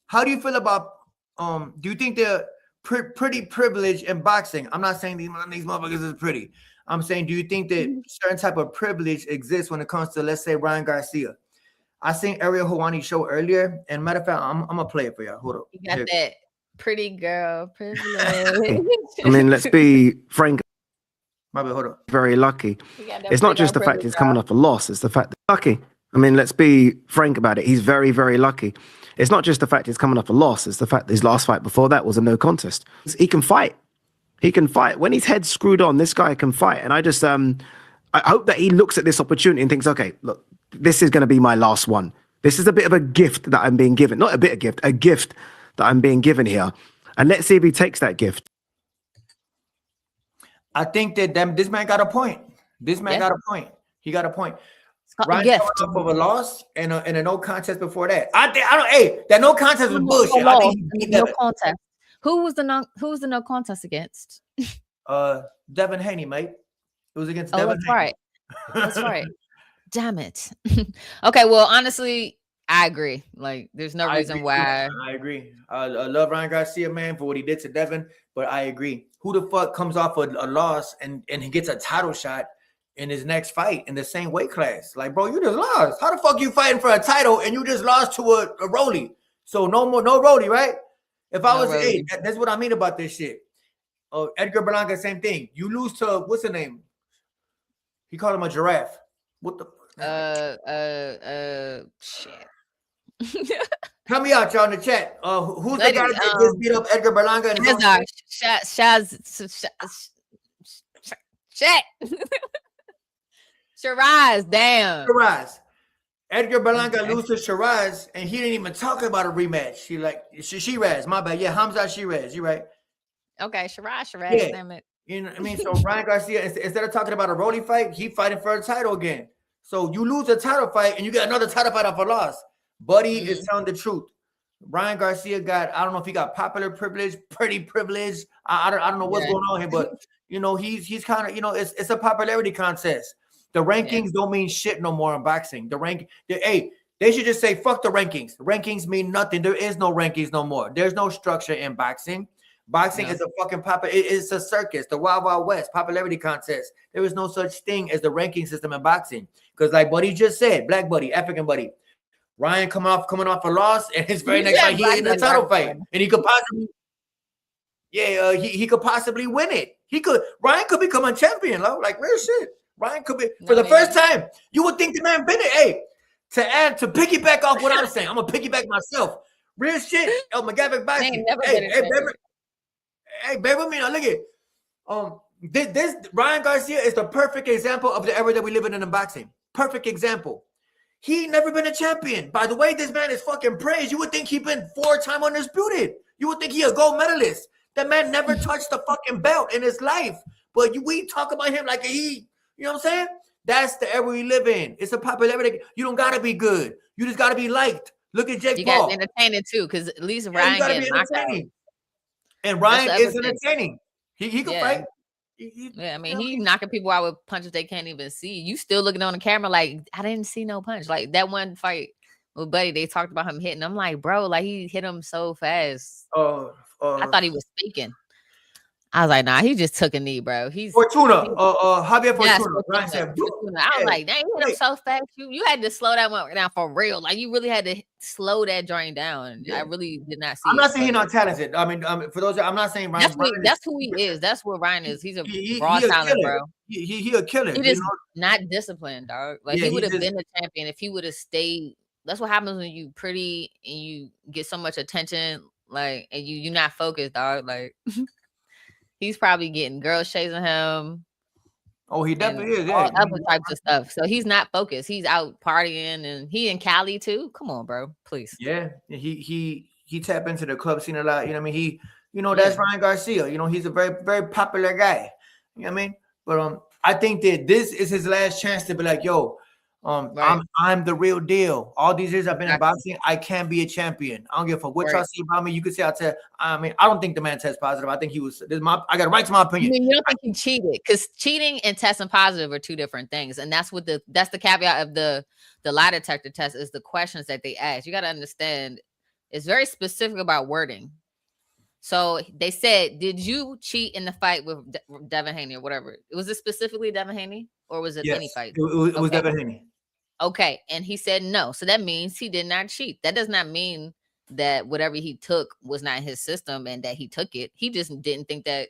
how do you feel about do you think they're pretty privileged in boxing? I'm not saying these motherfuckers is pretty. I'm saying, do you think that certain type of privilege exists when it comes to, let's say, Ryan Garcia? I seen Ariel Helwani's show earlier, and matter of fact, I'm gonna play it for y'all. Hold up. You got that pretty girl privilege. I mean, let's be frank. My bad, hold up. Very lucky. It's not just the fact he's coming off a loss, it's the fact that lucky. I mean, let's be frank about it. He's very, very lucky. It's not just the fact he's coming off a loss, it's the fact that his last fight before that was a no contest. He can fight. He can fight. When his head's screwed on, this guy can fight. And I just I hope that he looks at this opportunity and thinks, okay, look, this is going to be my last one. This is a bit of a gift that I'm being given. Not a bit of gift, a gift that I'm being given here. And let's see if he takes that gift. I think that this man got a point. This man got a point. He got a point. Ryan coming off of a loss and a no contest before that. I don't. Hey, that no contest was bullshit. I think he beat no contest. Who was the no contest against? Devin Haney, mate. It was against Devin Haney. Right. That's right. Damn it. Okay, well, honestly, I agree. Like, there's no reason why. I agree. I love Ryan Garcia, man, for what he did to Devin, but I agree. Who the fuck comes off a loss and he gets a title shot in his next fight in the same weight class? Like, bro, you just lost. How the fuck you fighting for a title and you just lost to a Rolly? So no Rolly, right? If I was, hey, that's what I mean about this shit. Edgar Berlanga, same thing. You lose to, what's the name? He called him a giraffe. What the? Shit. Help me out, y'all, in the chat. Who's the guy that just beat up Edgar Berlanga? Shit. Shiraz, damn. Shiraz. Edgar Berlanga loses to Shiraz, and he didn't even talk about a rematch. Shiraz, my bad. Yeah, Hamza Shiraz, you right. Okay, Shiraz, yeah. Damn it. You know what I mean? So Ryan Garcia, instead of talking about a Rolly fight, he fighting for a title again. So you lose a title fight, and you get another title fight off a loss. Buddy is telling the truth. Ryan Garcia got, I don't know if he got popular privilege, pretty privilege. I don't know what's going on here, but you know, he's kind of, you know, it's a popularity contest. The rankings don't mean shit no more in boxing. They should just say fuck the rankings. The rankings mean nothing. There is no rankings no more. There's no structure in boxing. Boxing is a fucking it's a circus, the Wild Wild West popularity contest. There is no such thing as the ranking system in boxing. Because like Buddy just said, Black Buddy, African Buddy, Ryan coming off a loss, and his very next fight, he in a title fight. And he could possibly, he could possibly win it. Ryan could become a champion, like real shit. Ryan could be, for the first time, you would think the man been it. Hey, to piggyback off what I'm saying, I'm going to piggyback myself. Real shit. Macgyverick boxing. Hey, bear with me now. Look at this. Ryan Garcia is the perfect example of the era that we live in the boxing. Perfect example. He never been a champion. By the way, this man is fucking praised. You would think he been 4-time undisputed. You would think he a gold medalist. That man never touched the fucking belt in his life. But we talk about him like he, you know what I'm saying? That's the era we live in. It's a popularity. You don't gotta be good. You just gotta be liked. Look at Jake Paul. You gotta be entertaining too, because at least Ryan getting knocked out. And Ryan is entertaining. He can fight. I mean, he's knocking people out with punches they can't even see. You still looking on the camera like, I didn't see no punch. Like that one fight with Buddy, they talked about him hitting. I'm like, bro, like he hit him so fast. I thought he was faking. I was like, nah, he just took a knee, bro. Fortuna. Javier Fortuna. Ryan said, Fortuna. I was like, dang, you hit him so fast. You had to slow that one down for real. Like you really had to slow that joint down. I really did not see. I'm not saying he's not talented. I mean, for those, I'm not saying Ryan. That's who he is. That's what Ryan is. He's a raw talent, bro. He a killer. He just not disciplined, dog. Like he would have been a champion if he would have stayed. That's what happens when you pretty and you get so much attention, like, and you're not focused, dog. Like. He's probably getting girls chasing him. Oh, he definitely is. All other types of stuff. So he's not focused. He's out partying, and he in Cali too. Come on, bro, please. Yeah, he tap into the club scene a lot. You know what I mean? That's Ryan Garcia. You know, he's a very, very popular guy. You know what I mean? But I think that this is his last chance to be like, yo, I'm the real deal. All these years I've been in boxing, I can be a champion. I don't give a fuck what y'all see about me. You could say I don't think the man tests positive. I think he was. I got a right to my opinion. I mean, you don't think he cheated, because cheating and testing positive are two different things, and that's the caveat of the lie detector test is the questions that they ask. You got to understand, it's very specific about wording. So they said, did you cheat in the fight with Devin Haney or whatever? Was it specifically Devin Haney, or was it any fight? It was Devin Haney. Okay, and he said no. So that means he did not cheat. That does not mean that whatever he took was not his system and that he took it. He just didn't think that,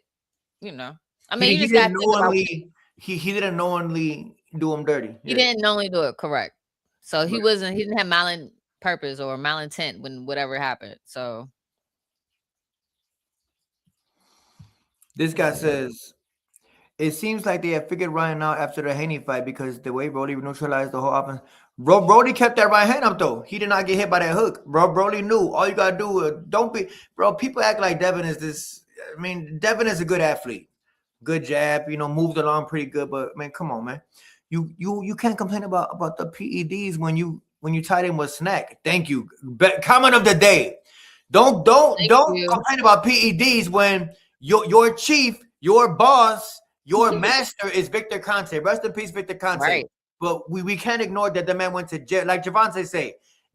you know. I mean, he didn't knowingly do him dirty. He didn't knowingly do it, correct. So he didn't have malign purpose or malintent when whatever happened. So this guy says, it seems like they have figured Ryan out after the Haney fight because the way Brody neutralized the whole offense. Brody kept that right hand up, though. He did not get hit by that hook. Brody knew. All you got to do, don't be... Bro, people act like Devin is this... I mean, Devin is a good athlete. Good jab, moved along pretty good. But, man, come on, man. You can't complain about the PEDs when you tied in with Snack. Thank you. Comment of the day. Don't complain about PEDs when your chief, your boss, your master is Victor Conte. Rest in peace, Victor Conte. Right. But we can't ignore that the man went to jail. Like Javante say,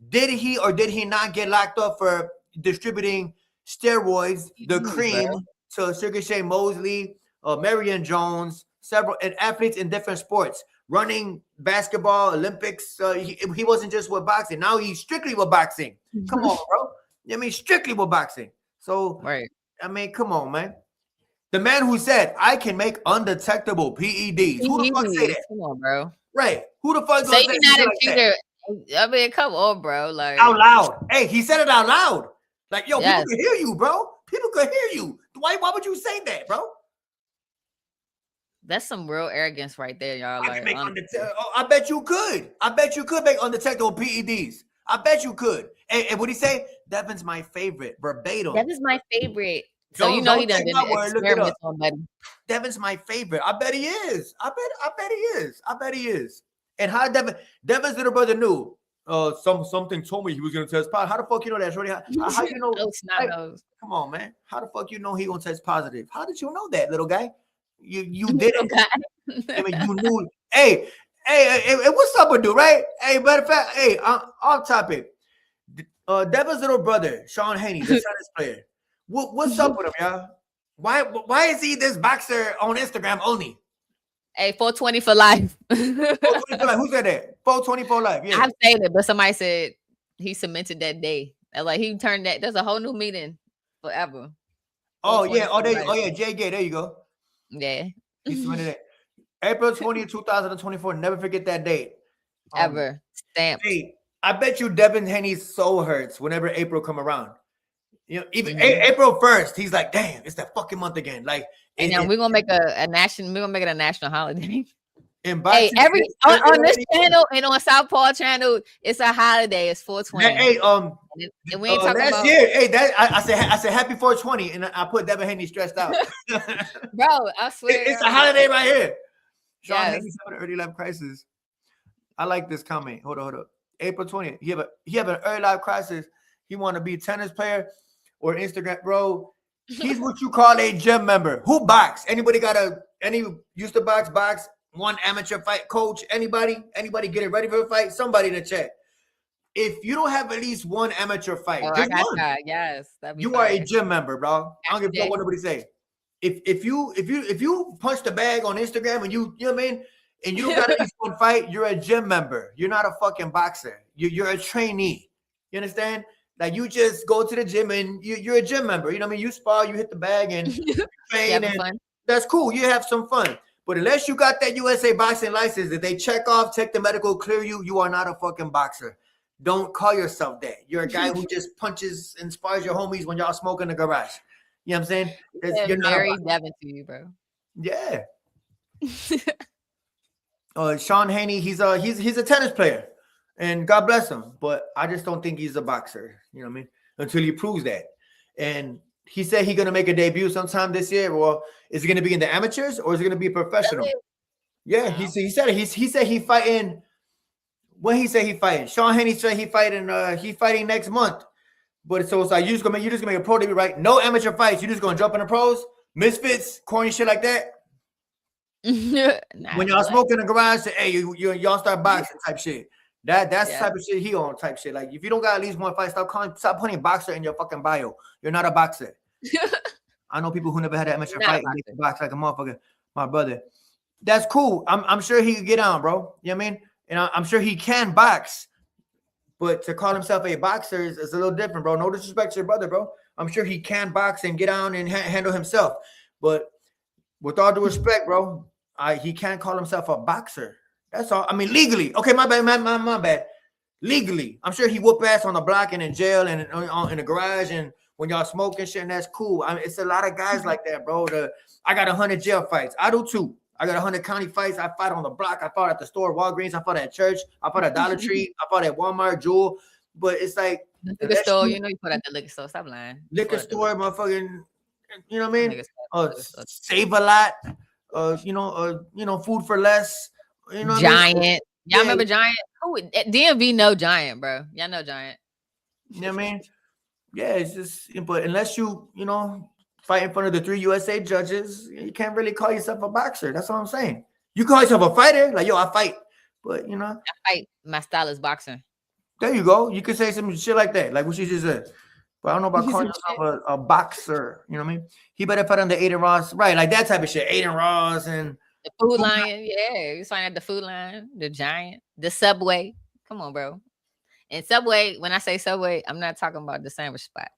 did he or did he not get locked up for distributing steroids, the cream, to Sugar Shane Mosley, Marion Jones, several athletes in different sports, running, basketball, Olympics. He wasn't just with boxing. Now he's strictly with boxing. Come on, bro. I mean, strictly with boxing. So, right. I mean, come on, man. The man who said, I can make undetectable PEDs. Who the fuck say that? Come on, bro. Right. Who the fuck say you're not a cheater? I mean, come on, bro. Like out loud. Hey, he said it out loud. Like, yo, people can hear you, bro. People can hear you. Why would you say that, bro? That's some real arrogance right there, y'all. I bet you could. I bet you could make undetectable PEDs. I bet you could. And what he say? Devin's my favorite. Verbatim. Devin's my favorite. So he done did experiments on Betty. Devin's my favorite. I bet he is. I bet he is. And how Devin's little brother knew. Something told me he was gonna test positive. How the fuck you know that, Shorty? How you know? Come on, man. How the fuck you know he gonna test positive? How did you know that, little guy? You did it. I mean, you knew. Hey, what's up with dude, right? Hey, matter of fact, hey, off topic. Devin's little brother, Sean Haney, the tennis player. What's up with him, y'all? Why is he this boxer on Instagram only? Hey, 420 for life. 420 for life. Who said that? 420 for life. Yeah, I've said it, but somebody said he cemented that day. Like he turned that. There's a whole new meeting forever. Oh yeah. Jay Gay. There you go. Yeah. He cemented it. April 20th, 2024. Never forget that date. Ever. Stamped. Hey, I bet you Devin Haney's soul hurts whenever April come around. You know, even April 1st, he's like, damn, it's that fucking month again. Like, and now we're gonna make a national. We're gonna make it a national holiday. Hey, on this channel and on South Paul channel, it's a holiday. It's 420. Hey, and we ain't talking last about year. Hey, that I said happy 420, and I put Devin Haney stressed out. Bro, I swear it's a holiday right here. Sean Yes. Haney's having an early life crisis. I like this comment. Hold on. April 20th. He have an early life crisis. He want to be a tennis player or Instagram, bro. He's what you call a gym member. Who box? Anybody used to box? One amateur fight coach? Anybody getting ready for a fight? Somebody in the chat. If you don't have at least one amateur fight, yes, you are a gym member, bro. I don't give a fuck what nobody say. If you punch the bag on Instagram and you know what I mean, and you don't got at least one fight, you're a gym member. You're not a fucking boxer. You're a trainee. You understand? Like you just go to the gym and you're a gym member. You know what I mean? You spar, you hit the bag and train, and fun. That's cool. You have some fun. But unless you got that USA boxing license that they check off, take the medical, clear you are not a fucking boxer. Don't call yourself that. You're a guy who just punches and spars your homies when y'all smoke in the garage. You know what I'm saying? You're very Devin to you, bro. Yeah. Sean Haney, he's a tennis player, and God bless him. But I just don't think he's a boxer. You know what I mean? Until he proves that. And he said he's gonna make a debut sometime this year. Well, is it gonna be in the amateurs or is it gonna be professional? Really? Yeah, he said it. He said he fighting. When he said he fighting, Sean Haney said he fighting next month. But so it's like you're just gonna make a pro debut, right? No amateur fights. You're just gonna jump in the pros, misfits, corny shit like that. When y'all smoke in the garage, say, hey, y'all start boxing type shit. That's the type of shit he on type shit. Like if you don't got at least one fight, stop putting boxer in your fucking bio. You're not a boxer. I know people who never had an amateur fight and they box like a motherfucker. My brother. That's cool. I'm sure he could get on, bro. You know what I mean? And I'm sure he can box. But to call himself a boxer is a little different, bro. No disrespect to your brother, bro. I'm sure he can box and get on and handle himself. But with all due respect, bro, he can't call himself a boxer. That's all. I mean, legally. Okay, my bad, my bad. Legally. I'm sure he whoop ass on the block and in jail and in the garage and when y'all smoking shit, and that's cool. I mean, it's a lot of guys like that, bro. I got 100 jail fights. I do too. I got 100 county fights. I fight on the block. I fought at the store, Walgreens. I fought at church. I fought at Dollar Tree. I fought at Walmart, Jewel. But it's like the liquor store. You know, you put at the liquor store. Stop lying. Liquor store, motherfucking. You know what I mean? Save a lot. Food for less. You know, Giant. Y'all remember Giant? Who DMV know Giant, bro? Y'all know Giant. You know what I mean? Yeah, it's just, but unless you fight in front of the 3 USA judges, you can't really call yourself a boxer. That's all I'm saying. You call yourself a fighter, like, yo, I fight. But, I fight. My style is boxing. There you go. You could say some shit like that, like what she just said. But I don't know about calling yourself a boxer. You know what I mean? He better fight on the Aiden Ross. Right, like that type of shit. Aiden Ross and the Food Lion. Yeah, you find at the Food Lion, the Giant, the Subway. Come on, bro. And Subway, when I say Subway, I'm not talking about the sandwich spot.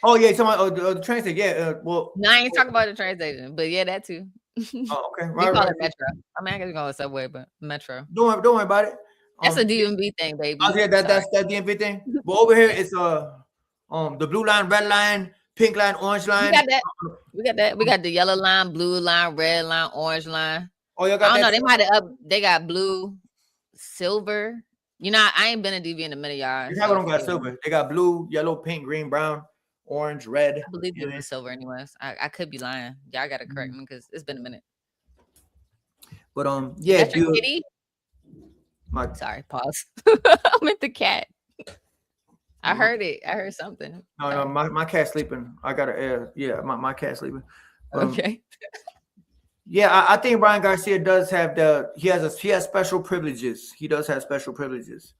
Oh, yeah, the train station. Yeah, well. No, I ain't talking about the train station, but yeah, that too. Oh, okay. Right, we call it Metro. I mean, I guess we call it Subway, but Metro. Don't worry about it. That's a DMV thing, baby. Oh, yeah, that's that DMV thing. But over here, it's the blue line, red line, pink line, orange line. We got that. We got the yellow line, blue line, red line, orange line. Oh, you got I don't know. They might have They got blue, silver. I ain't been in DV in a minute, y'all. You don't got silver. They got blue, yellow, pink, green, brown, orange, red. I believe it was silver, anyways. I could be lying. Y'all gotta correct me because it's been a minute. But yeah, dude. Kitty? Sorry, pause. I meant the cat. I heard it. I heard something. No, my cat's sleeping. I gotta yeah, my cat's sleeping. Okay. Yeah, I think Ryan Garcia does have he has special privileges. He does have special privileges.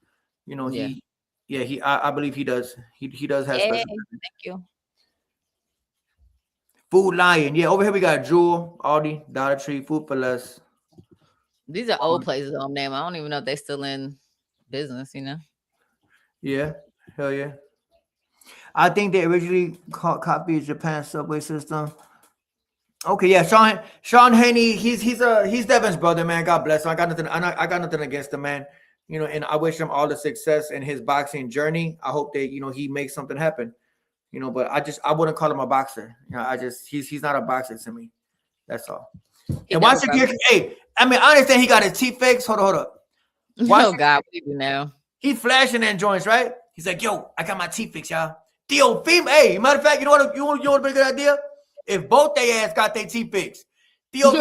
I believe he does. He does have special privileges. Thank you. Food Lion. Yeah, over here we got Jewel, Aldi, Dollar Tree, Food for Less. These are old places on name. I don't even know if they're still in business, Yeah, hell yeah. I think they originally copied Japan's subway system. Okay, yeah, Sean Haney, he's Devin's brother, man. God bless him. I got nothing against him, man. And I wish him all the success in his boxing journey. I hope that he makes something happen. But I wouldn't call him a boxer. He's not a boxer to me. That's all. And watch it. Hey, I understand he got his teeth fixed. Hold up. Oh God, what do you do now? He flashing in joints, right? He's like, yo, I got my teeth fixed, y'all. Theo, hey, matter of fact, you know what would be a good idea? If both they ass got their teeth fixed. Theo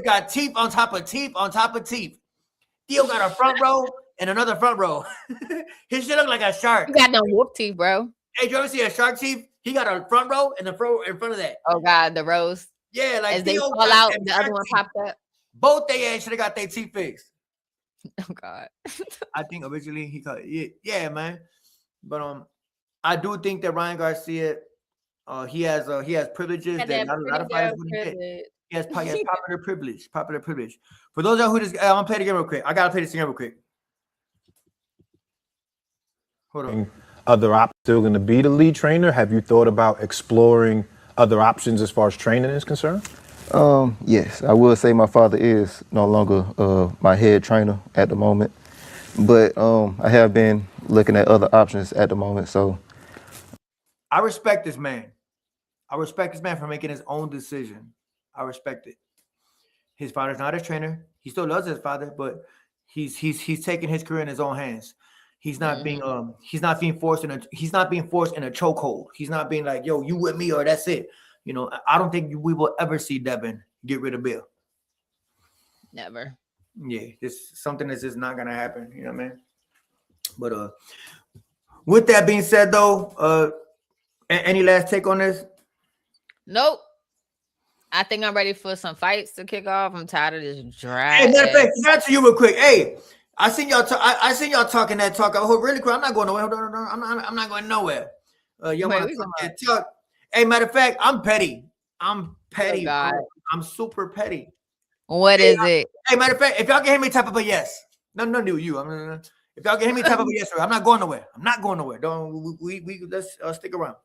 got teeth on top of teeth on top of teeth. Theo got a front row and another front row. His shit look like a shark. You got no whoop teeth, bro. Hey, did you ever see a shark teeth? He got a front row and the row in front of that. Oh God, the rows. Yeah, like as they fall out, the other one popped up. Both they ass should have got their teeth fixed. Oh God. I think originally he called it. Yeah, man. But I do think that Ryan Garcia, he has privileges that not a lot of fighters wouldn't get. He has popular privilege. Popular privilege. For those who just, I'm gonna play the game real quick. I gotta play this game real quick. Hold on. Other options still going to be the lead trainer? Have you thought about exploring other options as far as training is concerned? Yes, I will say my father is no longer my head trainer at the moment, but I have been looking at other options at the moment. So I respect this man. I respect this man for making his own decision. I respect it. His father's not his trainer. He still loves his father, but he's taking his career in his own hands. He's not being forced in a chokehold. He's not being like, yo, you with me or that's it. I don't think we will ever see Devin get rid of Bill. Never. Yeah, it's something that's just not gonna happen. You know what I mean? But with that being said, though, any last take on this? Nope. I think I'm ready for some fights to kick off. I'm tired of this drag. Hey, matter of fact, back to you real quick. Hey, I seen y'all. I seen y'all talking that talk. Hold really quick. I'm not going nowhere. Hold on. I'm not going nowhere. Y'all want to talk? Hey, matter of fact, I'm petty. I'm petty. Oh, I'm super petty. What is it? Hey, matter of fact, if y'all can hear me, type of a yes. No, you. If y'all can hear me, type of a yes. I'm not going nowhere. I'm not going nowhere. Don't we let's stick around.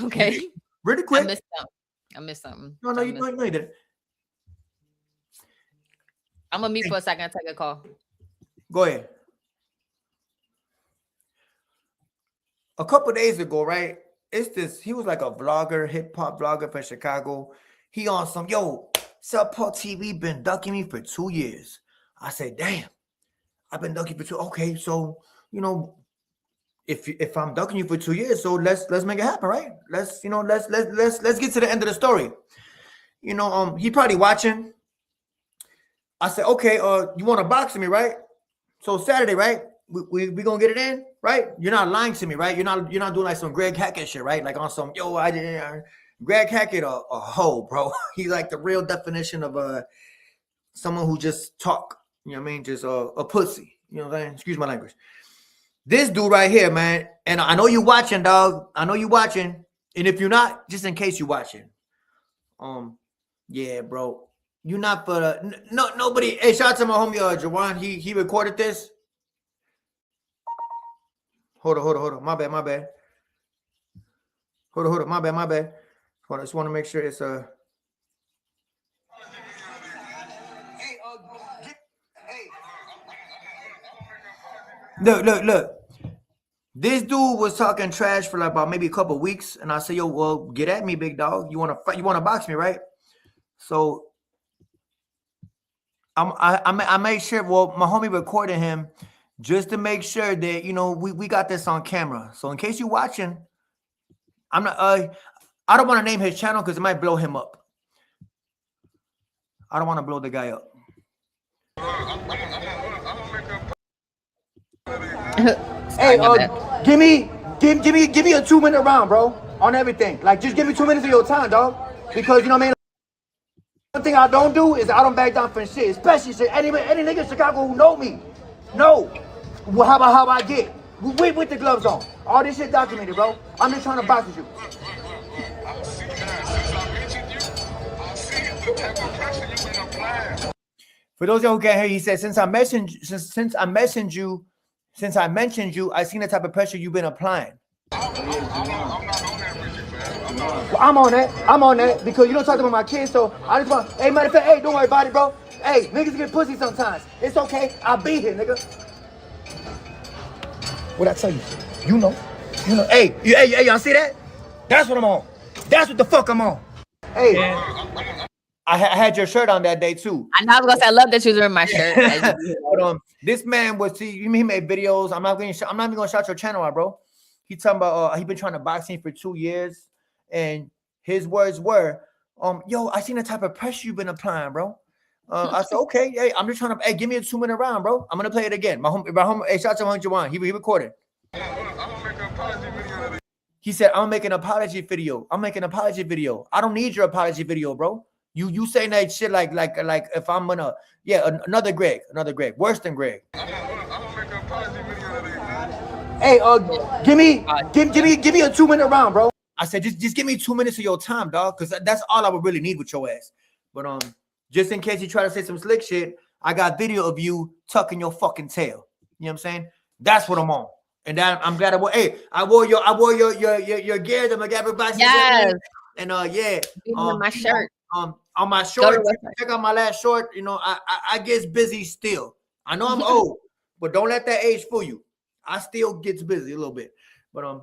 Okay. Really quick. I missed something. No, you didn't. I'm gonna mute for a second. Take a call. Go ahead. A couple days ago, right? He was like a vlogger, hip hop vlogger from Chicago. He on some, yo, Southpaw TV been ducking me for 2 years. I said, damn, I've been ducking for 2. Okay, so if I'm ducking you for 2 years, so let's make it happen, right? Let's get to the end of the story. He probably watching. I said, okay, you want to box me, right? So Saturday, right? we gonna get it in, right? You're not lying to me, right? You're not doing like some Greg Hackett shit, right? Like on some I didn't. Greg Hackett a hoe, bro. He's like the real definition of someone who just talk. You know what I mean? Just a pussy. You know what I'm saying? Excuse my language. This dude right here, man, and I know you watching, dog. I know you watching, and if you're not, just in case you watching, yeah, bro, you're not for the nobody. Hey, shout out to my homie Jawan. He recorded this. Hold on. My bad. Hold on. My bad. Hold on. I just want to make sure it's Look. This dude was talking trash for like about maybe a couple of weeks, and I said, "Yo, well, get at me, big dog. You want to fight? You want to box me, right?" So I made sure. Well, my homie recorded him just to make sure that we got this on camera. So in case you're watching, I'm not. I don't want to name his channel because it might blow him up. I don't want to blow the guy up. Hey, give me a 2-minute round, bro, on everything. Like, just give me 2 minutes of your time, dog. Because you know what I mean. One thing I don't do is I don't back down for shit, especially shit. Any nigga in Chicago who know me, know how I get with the gloves on. All this shit documented, bro. I'm just trying to box with you. For those of you who can't hear, he said, since I mentioned you, I seen the type of pressure you've been applying. Well, I'm on that because you don't talk about my kids, so I just want, hey, matter of fact, hey, don't worry about it, bro. Hey, niggas get pussy sometimes. It's okay. I'll be here, nigga. What I tell you? You know. Hey, y'all see that? That's what I'm on. That's what the fuck I'm on. Hey. Yeah. I had your shirt on that day too. I know. I was gonna say I love that you was wearing my shirt. But this man was he made videos. I'm not even gonna shout your channel out, bro. He talking about he been trying to box me for 2 years, and his words were, yo, I seen the type of pressure you've been applying, bro. I said, okay, hey, I'm just trying to give me a 2-minute round, bro. I'm gonna play it again. My home, hey, shout out to Juwan. He recorded. He said, I'm making an apology video. I don't need your apology video, bro. You saying that shit like if I'm gonna another Greg, worse than Greg. Hey, give me a 2-minute round, bro. I said just give me 2 minutes of your time, dog, because that's all I would really need with your ass. But just in case you try to say some slick shit, I got video of you tucking your fucking tail. You know what I'm saying? That's what I'm on. And that I'm glad I wore your gear, the Macgyverick boxing. Yes. And my shirt. On my short, check out my last short. I get busy still. I know I'm old, but don't let that age fool you. I still gets busy a little bit. But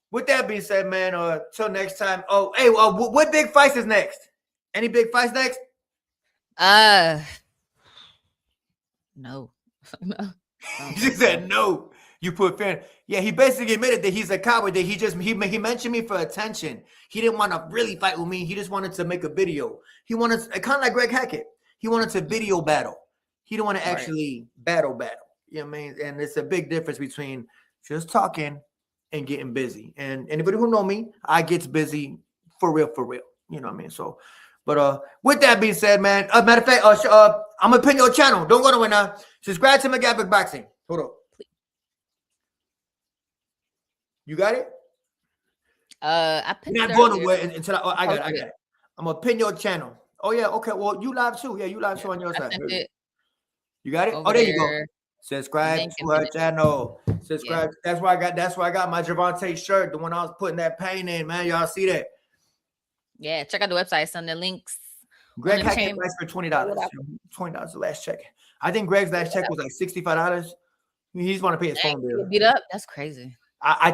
with that being said, man, till next time. Oh, hey, what big fights is next? Any big fights next? No. She said no. You put fair. Yeah, he basically admitted that he's a coward. That he mentioned me for attention. He didn't want to really fight with me. He just wanted to make a video. He wanted kind of like Greg Hackett. He wanted to video battle. He didn't want to actually battle. You know what I mean? And it's a big difference between just talking and getting busy. And anybody who know me, I gets busy for real. You know what I mean? So, but with that being said, man, matter of fact, I'm gonna pin your channel. Don't go nowhere now. Subscribe to Macgyverick Boxing. Hold on. You got it? I pinned You're not going nowhere until I got it. I'm gonna pin your channel. Oh yeah, okay. Well, you live too. Yeah, you live too on your side. You got it? Oh, there you go. Subscribe to her channel. Subscribe. Yeah. That's why I got my Javante shirt, the one I was putting that paint in, man. Y'all see that? Yeah, check out the website. It's on the links. Greg Hackett price for $20. $20 the last check. I think Greg's last check was like $65. He just want to pay his phone bill. Beat up? That's crazy. I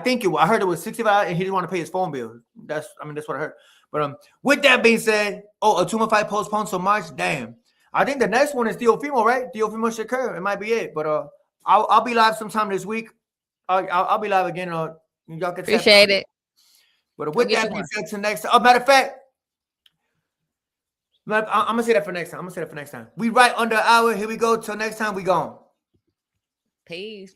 heard it was $65 and he didn't want to pay his phone bill. That's what I heard. But with that being said, a 2-month fight postponed till March. Damn. I think the next one is Teofimo, right? Teofimo Shakur. It might be it. But I'll be live sometime this week. I'll be live again. Y'all can appreciate it. But with that being said, to next time. Matter of fact, I'm gonna say that for next time. We right under an hour. Here we go. Till next time, we gone. Peace.